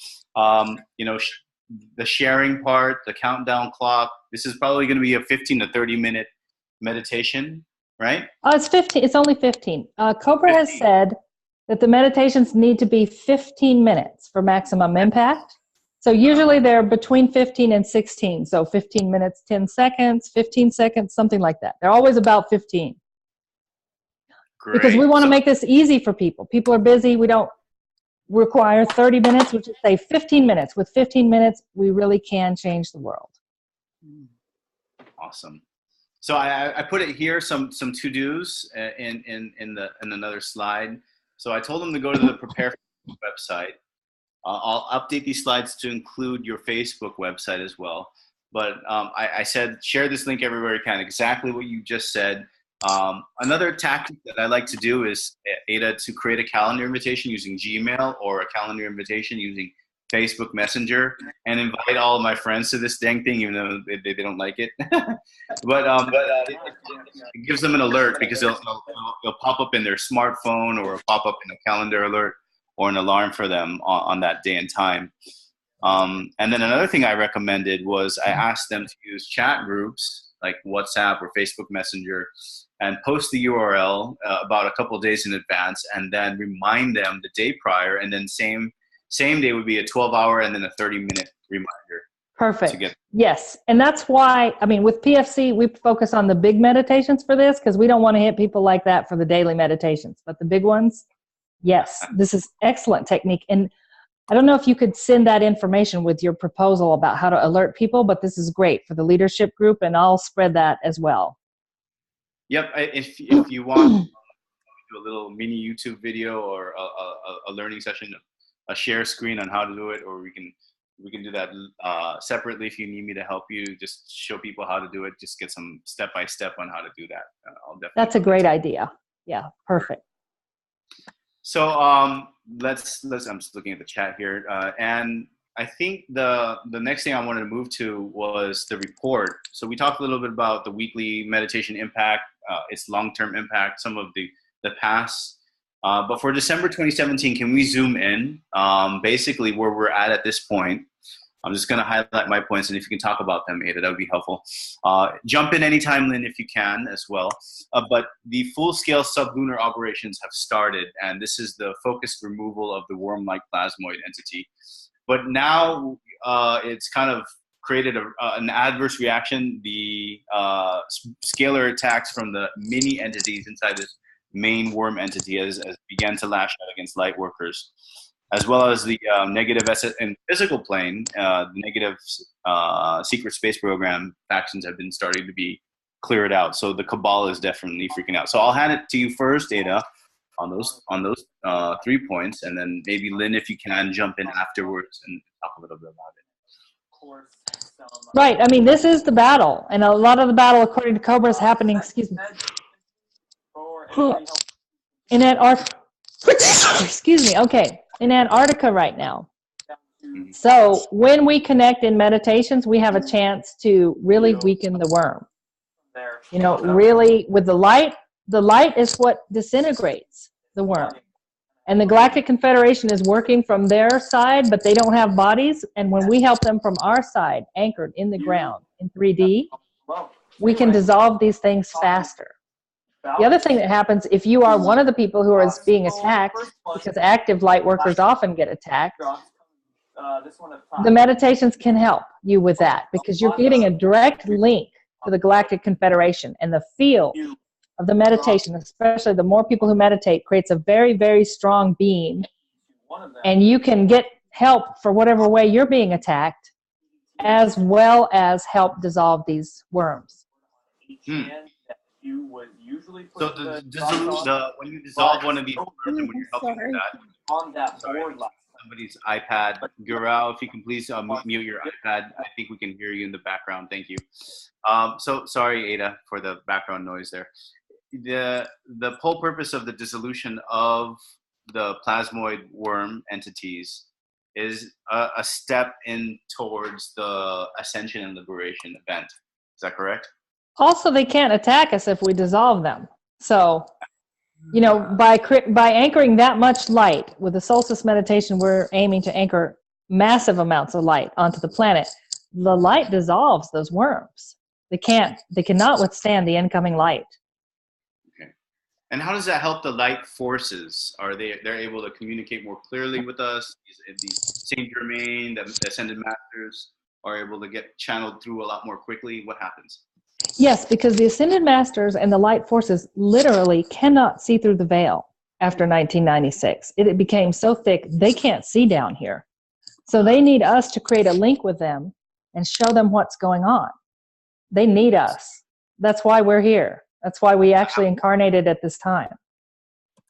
The sharing part, the countdown clock. This is probably going to be a 15 to 30 minute meditation, right? It's 15. It's only 15. Cobra 15. Has said that the meditations need to be 15 minutes for maximum impact. So usually they're between 15 and 16. So 15 minutes, 10 seconds, 15 seconds, something like that. They're always about 15. Great. Because we want to make this easy for people. People are busy. We don't require 30 minutes. We just say 15 minutes. With 15 minutes, we really can change the world. Awesome. So I put it here, some to-dos in another slide. So I told them to go to the Prepare website. I'll update these slides to include your Facebook website as well. But I said, share this link everywhere you can, exactly what you just said. Another tactic that I like to do is, Ada, to create a calendar invitation using Gmail, or a calendar invitation using Facebook Messenger, and invite all of my friends to this dang thing, even though they don't like it. but it gives them an alert, because it'll pop up in their smartphone, or pop up in a calendar alert, or an alarm for them on that day and time. And then another thing I recommended was I asked them to use chat groups like WhatsApp or Facebook Messenger, and post the URL about a couple of days in advance, and then remind them the day prior, and then same day would be a 12-hour and then a 30-minute reminder. Perfect. Yes. And that's why, with PFC, we focus on the big meditations for this, because we don't want to hit people like that for the daily meditations. But the big ones, yes, this is excellent technique. And I don't know if you could send that information with your proposal about how to alert people, but this is great for the leadership group, and I'll spread that as well. Yep. If you want to do a little mini YouTube video, or a learning session, a share screen on how to do it, or we can we can do that separately if you need me to help you. Just show people how to do it. Just get some step by step on how to do that. I'll definitely. That's a great idea. Yeah, perfect. So let's. I'm just looking at the chat here, and I think the next thing I wanted to move to was the report. So we talked a little bit about the weekly meditation impact, its long-term impact, some of the past. But for December 2017, can we zoom in? Basically, where we're at this point. I'm just going to highlight my points, and if you can talk about them, Ada, that would be helpful. Jump in anytime, Lynn, if you can as well. But the full-scale sublunar operations have started, and this is the focused removal of the worm-like plasmoid entity. But now it's kind of created an adverse reaction. The scalar attacks from the mini entities inside this main worm entity has began to lash out against light workers, as well as the negative and physical plane, the negative secret space program factions have been starting to be cleared out. So the cabal is definitely freaking out. So I'll hand it to you first, Ada, on those 3 points, and then maybe Lynn, if you can, jump in afterwards and talk a little bit about it. Right. I mean, this is the battle, and a lot of the battle, according to Cobra, is happening. Excuse me. In Antarctica. Excuse me. Okay. In Antarctica right now. So when we connect in meditations, we have a chance to really weaken the worm. You know, really with the light is what disintegrates the worm. And the Galactic Confederation is working from their side, but they don't have bodies. And when we help them from our side, anchored in the ground in 3D, we can dissolve these things faster. The other thing that happens, if you are one of the people who is being attacked, because active light workers often get attacked, the meditations can help you with that, because you're getting a direct link to the Galactic Confederation, and the field of the meditation, especially the more people who meditate, creates a very, very strong beam, and you can get help for whatever way you're being attacked, as well as help dissolve these worms. So when you dissolve one of these worms, and when you're helping with that, on that board, somebody's iPad. Gurao, if you can please mute your iPad. I think we can hear you in the background. Thank you. So sorry, Ada, for the background noise there. The whole purpose of the dissolution of the plasmoid worm entities is a step in towards the ascension and liberation event. Is that correct? Also, they can't attack us if we dissolve them. So, you know, by anchoring that much light with the solstice meditation, we're aiming to anchor massive amounts of light onto the planet. The light dissolves those worms. They cannot withstand the incoming light. Okay. And how does that help the light forces? They're able to communicate more clearly with us? The Saint Germain, the Ascended Masters are able to get channeled through a lot more quickly? What happens? Yes, because the Ascended Masters and the light forces literally cannot see through the veil after 1996. It became so thick, they can't see down here. So they need us to create a link with them and show them what's going on. They need us. That's why we're here. That's why we actually incarnated at this time.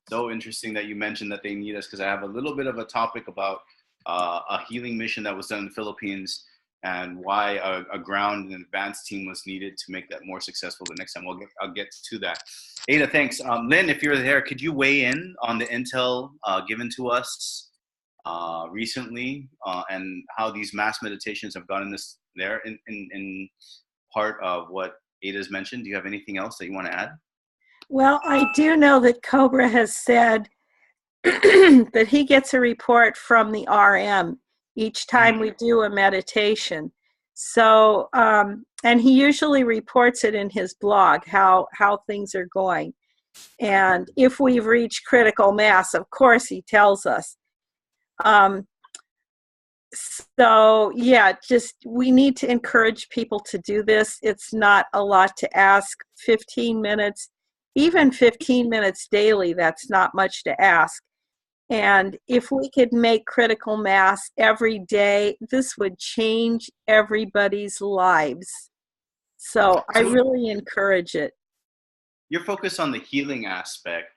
So interesting that you mentioned that they need us, because I have a little bit of a topic about a healing mission that was done in the Philippines, and why a ground and advanced team was needed to make that more successful the next time. I'll get to that. Ada, thanks. Lynn, if you're there, could you weigh in on the intel given to us recently and how these mass meditations have gone in part of what Ada's mentioned? Do you have anything else that you want to add? Well, I do know that Cobra has said that he gets a report from the RM each time we do a meditation. So, and he usually reports it in his blog, how things are going. And if we've reached critical mass, of course, he tells us. So, yeah, we need to encourage people to do this. It's not a lot to ask. 15 minutes, even 15 minutes daily, that's not much to ask. And if we could make critical mass every day, this would change everybody's lives. So I really encourage it. You're focused on the healing aspect.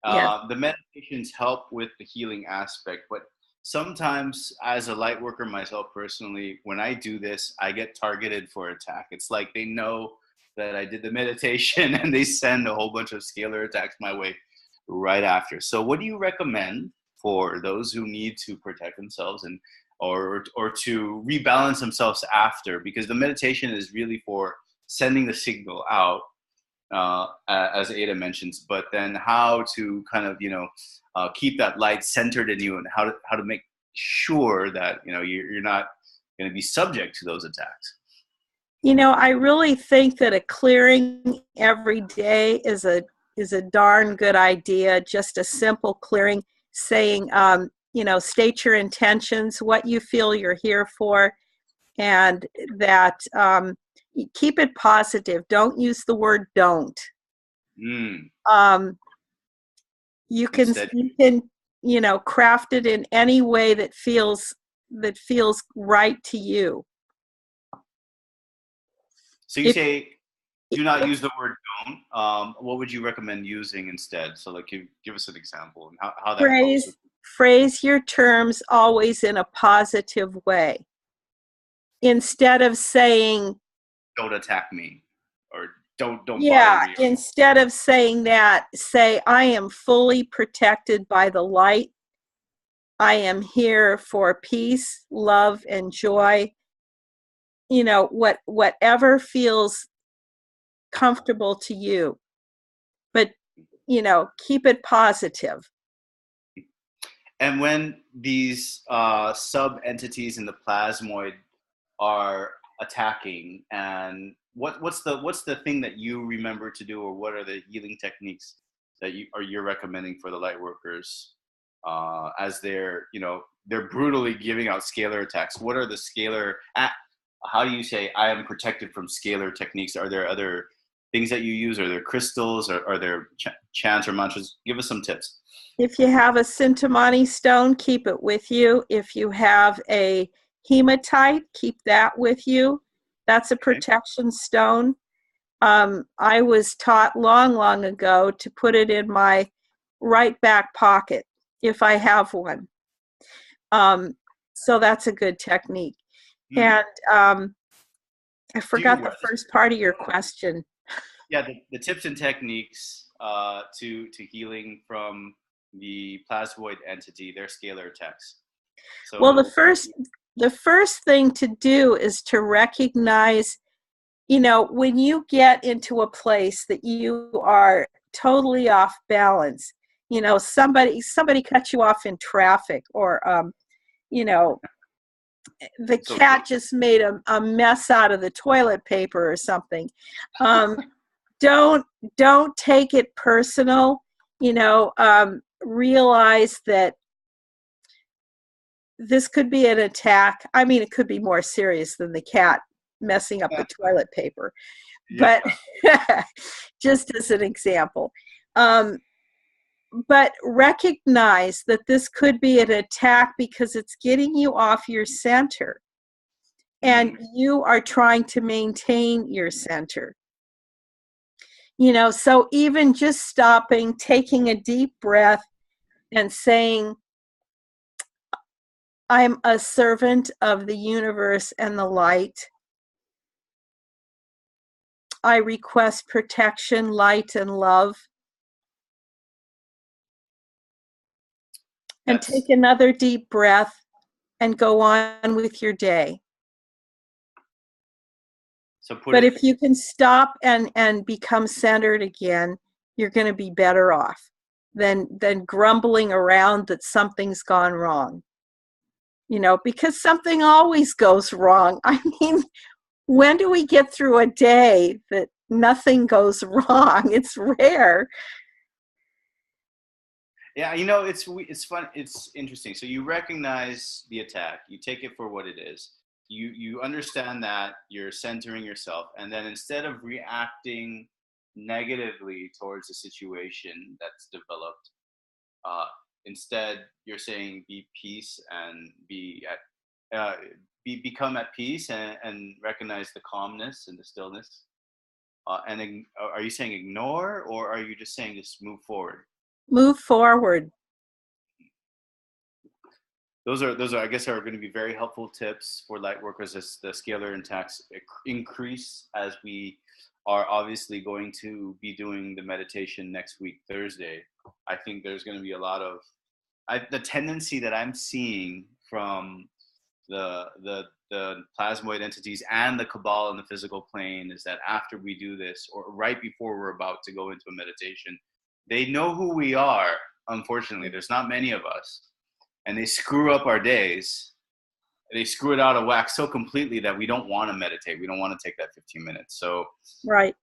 Yes. The meditations help with the healing aspect, but sometimes as a light worker myself personally, when I do this, I get targeted for attack. It's like they know that I did the meditation and they send a whole bunch of scalar attacks my way right after. So what do you recommend for those who need to protect themselves and or to rebalance themselves after? Because the meditation is really for sending the signal out, as Ada mentions, but then how to kind of, keep that light centered in you, and how to make sure that, you're not going to be subject to those attacks. I really think that a clearing every day is a darn good idea. Just a simple clearing, saying, state your intentions, what you feel you're here for, and that keep it positive. Don't use the word don't. You can craft it in any way that feels right to you. So you say do not use the word don't. What would you recommend using instead? So like give us an example and how that phrase your terms always in a positive way. Instead of saying don't attack me or don't bother me. Instead of saying that, say I am fully protected by the light. I am here for peace, love, and joy. Whatever feels comfortable to you, but keep it positive. And when these sub entities in the plasmoid are attacking, and what's the thing that you remember to do, or what are the healing techniques that you're recommending for the light workers as they're brutally giving out scalar attacks? What are the scalar? How do you say I am protected from scalar techniques? Are there other things that you use? Are there crystals? Or are there chants or mantras? Give us some tips. If you have a Sintamani stone, keep it with you. If you have a hematite, keep that with you. That's a protection stone. I was taught long ago to put it in my right back pocket if I have one. So that's a good technique. And I forgot the first part of your question. Yeah, the tips and techniques to healing from the plasmoid entity, their scalar attacks. So, well, the first thing to do is to recognize, when you get into a place that you are totally off balance, somebody cut you off in traffic, or the cat just made a mess out of the toilet paper or something. Don't take it personal. Realize that this could be an attack. I mean, it could be more serious than the cat messing up the toilet paper, but just as an example. But recognize that this could be an attack because it's getting you off your center, and you are trying to maintain your center. So even just stopping, taking a deep breath and saying, I'm a servant of the universe and the light. I request protection, light, and love. And take another deep breath and go on with your day. But if you can stop and become centered again, you're going to be better off than grumbling around that something's gone wrong. Because something always goes wrong. I mean, when do we get through a day that nothing goes wrong? It's rare. Yeah, it's fun. It's interesting. So you recognize the attack. You take it for what it is. You understand that you're centering yourself, and then instead of reacting negatively towards the situation that's developed, instead you're saying be peace and become at peace and recognize the calmness and the stillness. And are you saying ignore, or are you just saying just move forward? Move forward. those are I guess are going to be very helpful tips for light workers as the scalar attacks increase, as we are obviously going to be doing the meditation next week, Thursday. I think there's going to be a lot of the tendency that I'm seeing from the plasmoid entities and the cabal in the physical plane is that after we do this, or right before we're about to go into a meditation, they know who we are. Unfortunately, there's not many of us, and they screw up our days. They screw it out of whack so completely that we don't want to meditate. We don't want to take that 15 minutes. So Right.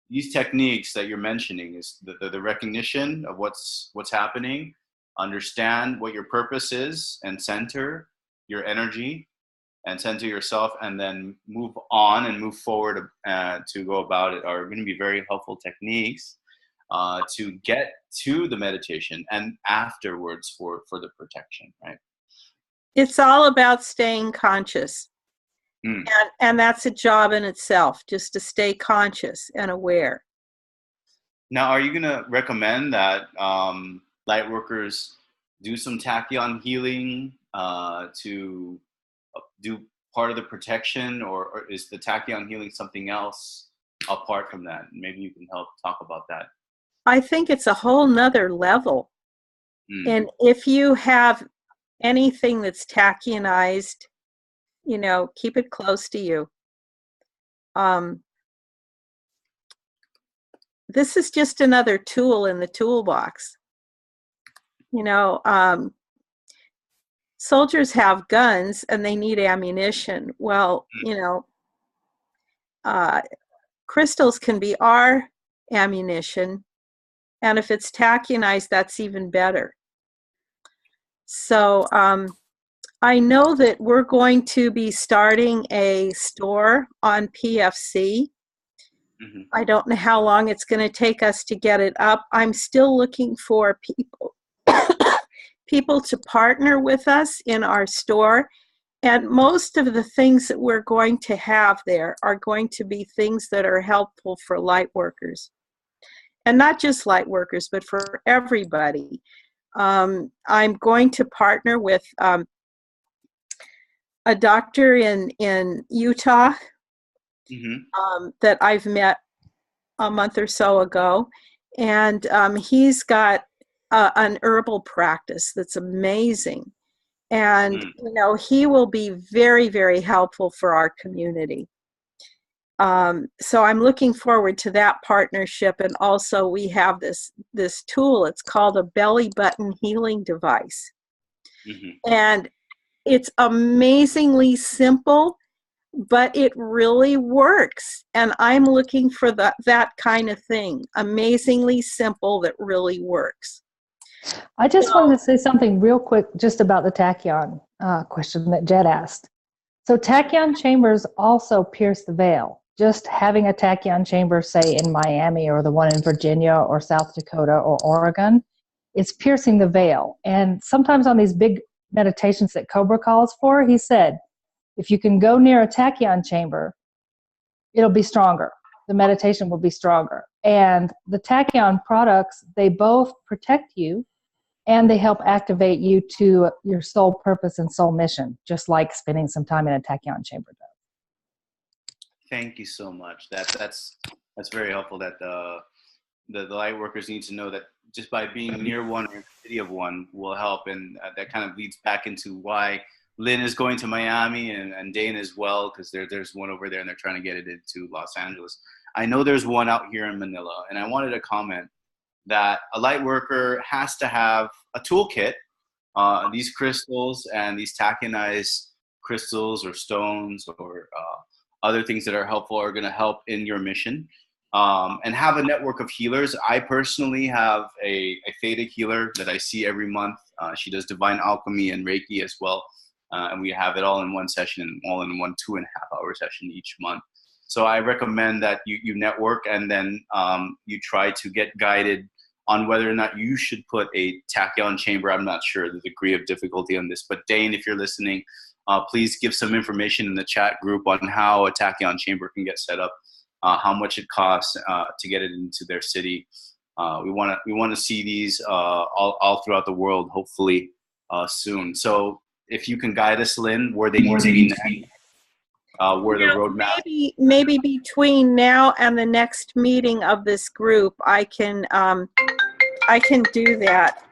These techniques that you're mentioning is the recognition of what's happening, understand what your purpose is, and center your energy and center yourself, and then move on and move forward to go about it, are going to be very helpful techniques to get to the meditation and afterwards for the protection, right? It's all about staying conscious. And that's a job in itself, just to stay conscious and aware. Now, are you going to recommend that light workers do some tachyon healing to do part of the protection, or is the tachyon healing something else apart from that? Maybe you can help talk about that. I think it's a whole nother level. And if you have anything that's tachyonized, keep it close to you. This is just another tool in the toolbox. Soldiers have guns and they need ammunition. Well, crystals can be our ammunition, and if it's tachyonized, that's even better. So I know that we're going to be starting a store on PFC. I don't know how long it's going to take us to get it up. I'm still looking for people to partner with us in our store. And most of the things that we're going to have there are going to be things that are helpful for light workers. And not just light workers, but for everybody. I'm going to partner with a doctor in Utah that I've met a month or so ago. And he's got an herbal practice that's amazing. And, he will be very, very helpful for our community. So I'm looking forward to that partnership. And also we have this tool. It's called a belly button healing device. And it's amazingly simple, but it really works. And I'm looking for that kind of thing. Amazingly simple that really works. I just wanted to say something real quick just about the tachyon question that Jed asked. So tachyon chambers also pierce the veil. Just having a tachyon chamber, say in Miami or the one in Virginia or South Dakota or Oregon, it's piercing the veil. And sometimes on these big meditations that Cobra calls for, he said, if you can go near a tachyon chamber, it'll be stronger. The meditation will be stronger. And the tachyon products, they both protect you and they help activate you to your soul purpose and soul mission, just like spending some time in a tachyon chamber does. Thank you so much. That's very helpful. That the light workers need to know that just by being near one or in the city of one will help, and that kind of leads back into why Lynn is going to Miami and Dane as well, because there's one over there and they're trying to get it into Los Angeles. I know there's one out here in Manila, and I wanted to comment that a light worker has to have a toolkit. These crystals and these tachionized crystals or stones or other things that are helpful are going to help in your mission, and have a network of healers. I personally have a Theta healer that I see every month. She does divine alchemy and Reiki as well. And we have it all in one session, all in one 2.5-hour session each month. So I recommend that you network, and then you try to get guided on whether or not you should put a tachyon chamber. I'm not sure the degree of difficulty on this, but Dane, if you're listening, please give some information in the chat group on how a tachyon chamber can get set up, how much it costs to get it into their city. We want to see these all throughout the world, hopefully soon. So if you can guide us, Lynn, where they need to be next, where the roadmap. Maybe between now and the next meeting of this group, I can do that.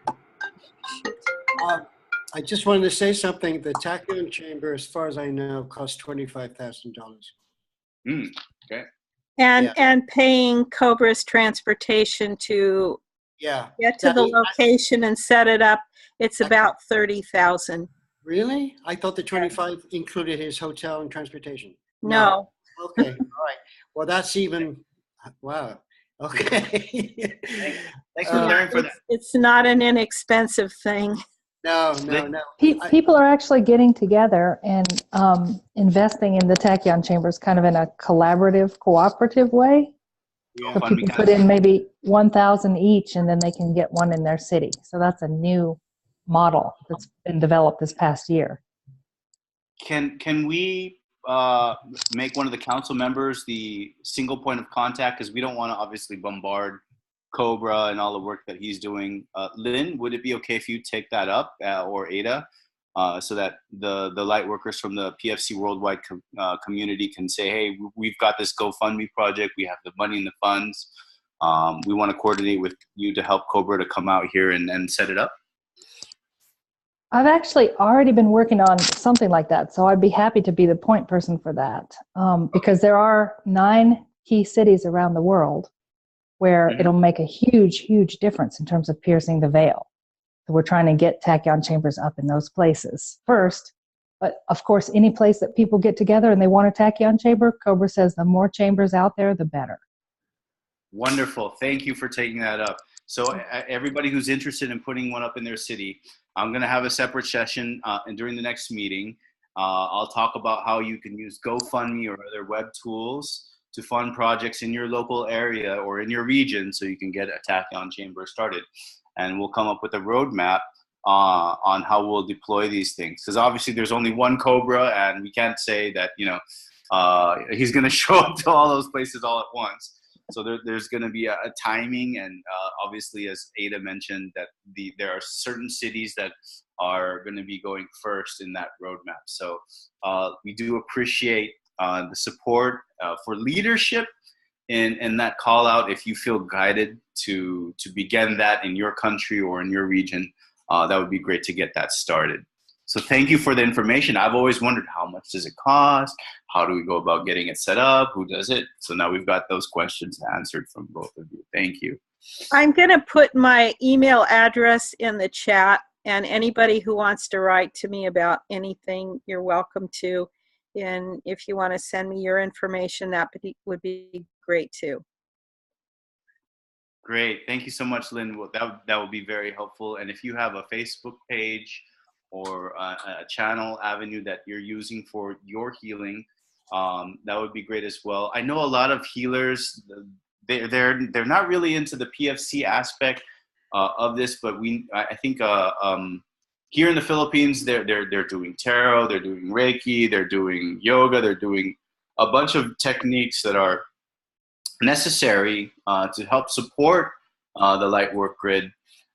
I just wanted to say something. The Tachyon Chamber, as far as I know, costs $25,000. Okay. And paying Cobra's transportation to get to the location and set it up, it's about $30,000. Really? I thought the 25 included his hotel and transportation. No. Okay. All right. Well, that's even. Wow. Okay. Thanks for caring for that. It's not an inexpensive thing. No. People are actually getting together and investing in the Tachyon Chambers kind of in a collaborative, cooperative way. So people put in maybe 1,000 each, and then they can get one in their city. So that's a new model that's been developed this past year. Can we make one of the council members the single point of contact, because we don't want to obviously bombard Cobra and all the work that he's doing. Lynn, would it be okay if you take that up, or Ada, so that the light workers from the PFC Worldwide community can say, hey, we've got this GoFundMe project, we have the money and the funds, we want to coordinate with you to help Cobra to come out here and set it up? I've actually already been working on something like that, so I'd be happy to be the point person for that, because there are 9 key cities around the world where it'll make a huge, huge difference in terms of piercing the veil. So we're trying to get Tachyon Chambers up in those places first, but of course, any place that people get together and they want a Tachyon Chamber, Cobra says the more chambers out there, the better. Wonderful. Thank you for taking that up. So everybody who's interested in putting one up in their city, I'm going to have a separate session, and during the next meeting, I'll talk about how you can use GoFundMe or other web tools to fund projects in your local area or in your region so you can get a Tachyon Chamber started. And we'll come up with a roadmap on how we'll deploy these things. Because obviously there's only one Cobra, and we can't say that, he's going to show up to all those places all at once. So there's going to be a timing, and obviously, as Ada mentioned, that there are certain cities that are going to be going first in that roadmap. So we do appreciate the support for leadership in that call out. If you feel guided to begin that in your country or in your region, that would be great to get that started. So thank you for the information. I've always wondered, how much does it cost? How do we go about getting it set up? Who does it? So now we've got those questions answered from both of you. Thank you. I'm going to put my email address in the chat, and anybody who wants to write to me about anything, you're welcome to. And if you want to send me your information, that would be great too. Great. Thank you so much, Lynn. Well, that would be very helpful. And if you have a Facebook page or a channel avenue that you're using for your healing, that would be great as well. I know a lot of healers, they're not really into the PFC aspect of this, but I think here in the Philippines, they're doing tarot, they're doing Reiki, they're doing yoga, they're doing a bunch of techniques that are necessary to help support the light work grid.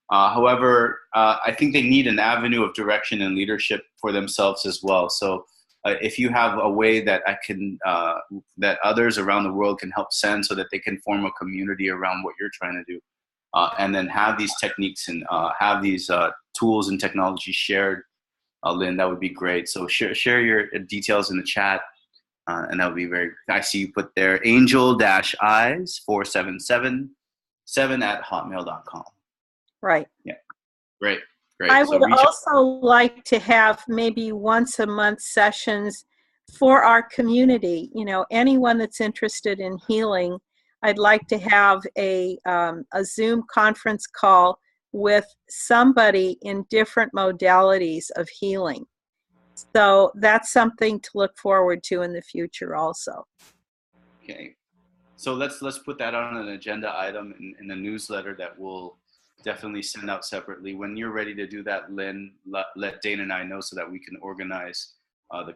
However, I think they need an avenue of direction and leadership for themselves as well. So if you have a way that that others around the world can help send so that they can form a community around what you're trying to do, and then have these techniques and have these tools and technology shared, Lynn, that would be great. So share your details in the chat, and that would be very, I see you put there, angel-eyes4777@hotmail.com. Right. Yeah. Great. Great. I would also like to have maybe once a month sessions for our community. Anyone that's interested in healing, I'd like to have a Zoom conference call with somebody in different modalities of healing. So that's something to look forward to in the future also. Okay. So let's put that on an agenda item in the newsletter that we'll definitely send out separately. When you're ready to do that, Lynn, let Dana and I know so that we can organize the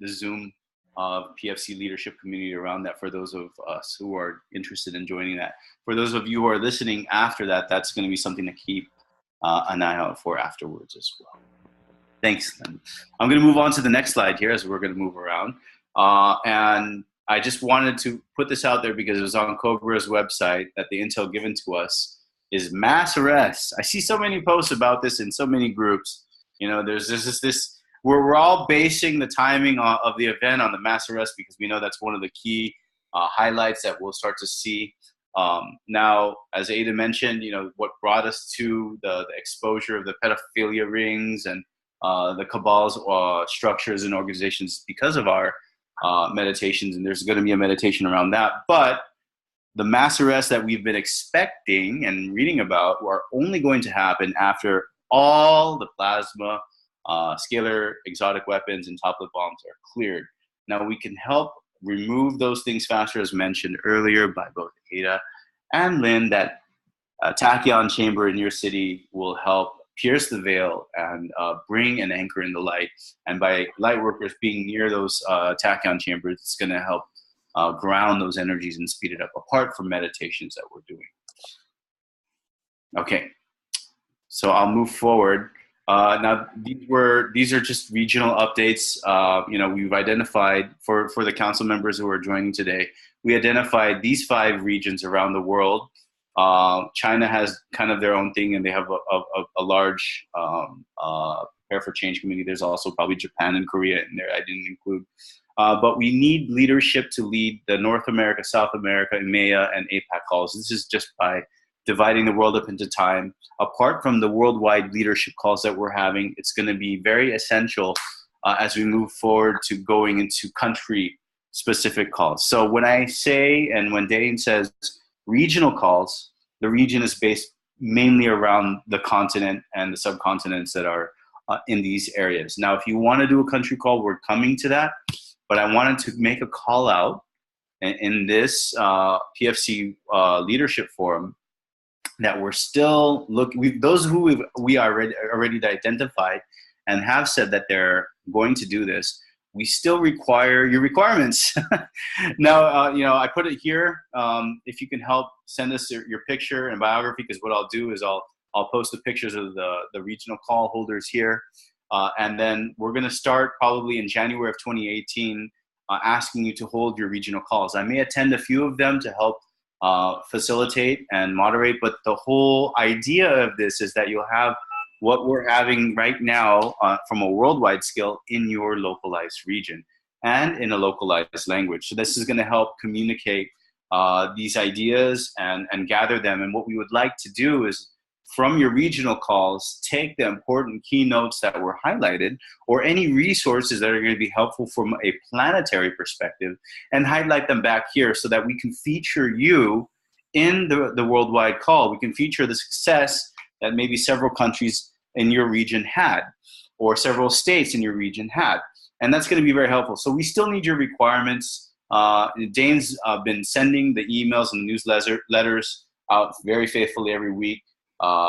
Zoom PFC leadership community around that for those of us who are interested in joining that. For those of you who are listening after that, that's going to be something to keep an eye out for afterwards as well. Thanks, Lynn. I'm going to move on to the next slide here as we're going to move around. And I just wanted to put this out there because it was on Cobra's website that the intel given to us is mass arrests. I see so many posts about this in so many groups. You know, there's this we're all basing the timing of the event on the mass arrest because we know that's one of the key highlights that we'll start to see. Now, as Ada mentioned, you know, what brought us to the exposure of the pedophilia rings and the cabal's structures and organizations because of our meditations, and there's going to be a meditation around that. But the mass arrests that we've been expecting and reading about are only going to happen after all the plasma, scalar exotic weapons, and top-lit bombs are cleared. Now, we can help remove those things faster, as mentioned earlier by both Ada and Lynn, that tachyon chamber in your city will help pierce the veil and bring an anchor in the light. And by light workers being near those tachyon chambers, it's going to help ground those energies and speed it up, apart from meditations that we're doing. Okay, so I'll move forward. Now, these are just regional updates. You know, we've identified, for the council members who are joining today, we identified these 5 regions around the world. China has kind of their own thing, and they have a large Prepare for Change committee. There's also probably Japan and Korea in there I didn't include. But we need leadership to lead the North America, South America, EMEA, and APAC calls. This is just by dividing the world up into time. Apart from the worldwide leadership calls that we're having, it's going to be very essential as we move forward to going into country-specific calls. So when I say, and when Dane says regional calls, the region is based mainly around the continent and the subcontinents that are in these areas. Now, if you want to do a country call, we're coming to that. But I wanted to make a call out in this PFC leadership forum that we're still looking. Those who we already identified and have said that they're going to do this, we still require your requirements. Now, you know, I put it here. If you can help send us your picture and biography, because what I'll do is I'll post the pictures of the regional call holders here. And then we're going to start probably in January of 2018 asking you to hold your regional calls. I may attend a few of them to help facilitate and moderate, but the whole idea of this is that you'll have what we're having right now from a worldwide scale in your localized region and in a localized language. So this is going to help communicate these ideas and gather them. And what we would like to do is, from your regional calls, take the important keynotes that were highlighted or any resources that are going to be helpful from a planetary perspective and highlight them back here so that we can feature you in the worldwide call. We can feature the success that maybe several countries in your region had or several states in your region had. And that's going to be very helpful. So we still need your requirements. Dane's been sending the emails and the newsletters out very faithfully every week.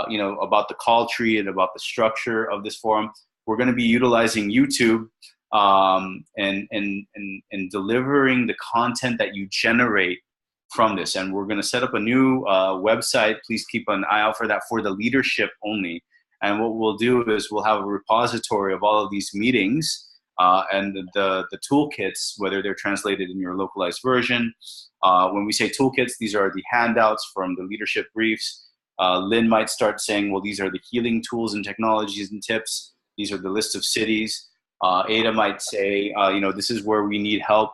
You know, about the call tree and about the structure of this forum. We're going to be utilizing YouTube and delivering the content that you generate from this. And we're going to set up a new website. Please keep an eye out for that, for the leadership only. And what we'll do is we'll have a repository of all of these meetings and the toolkits, whether they're translated in your localized version. When we say toolkits, these are the handouts from the leadership briefs. Lynn might start saying, well, these are the healing tools and technologies and tips. These are the list of cities. Ada might say, you know, this is where we need help,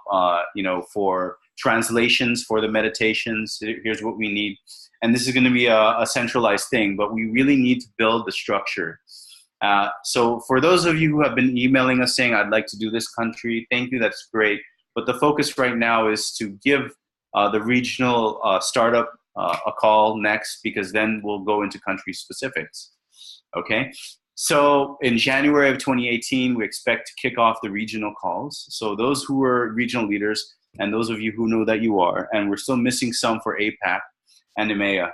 you know, for translations for the meditations. Here's what we need. And this is going to be a centralized thing, but we really need to build the structure. So for those of you who have been emailing us saying, I'd like to do this country, thank you, that's great. But the focus right now is to give the regional startup a call next, because then we'll go into country specifics. Okay, so in January of 2018, we expect to kick off the regional calls. So those who are regional leaders and those of you who know that you are, and we're still missing some for APAC and EMEA,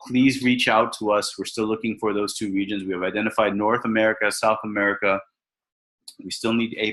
please reach out to us. We're still looking for those 2 regions. We have identified North America, South America. We still need APAC.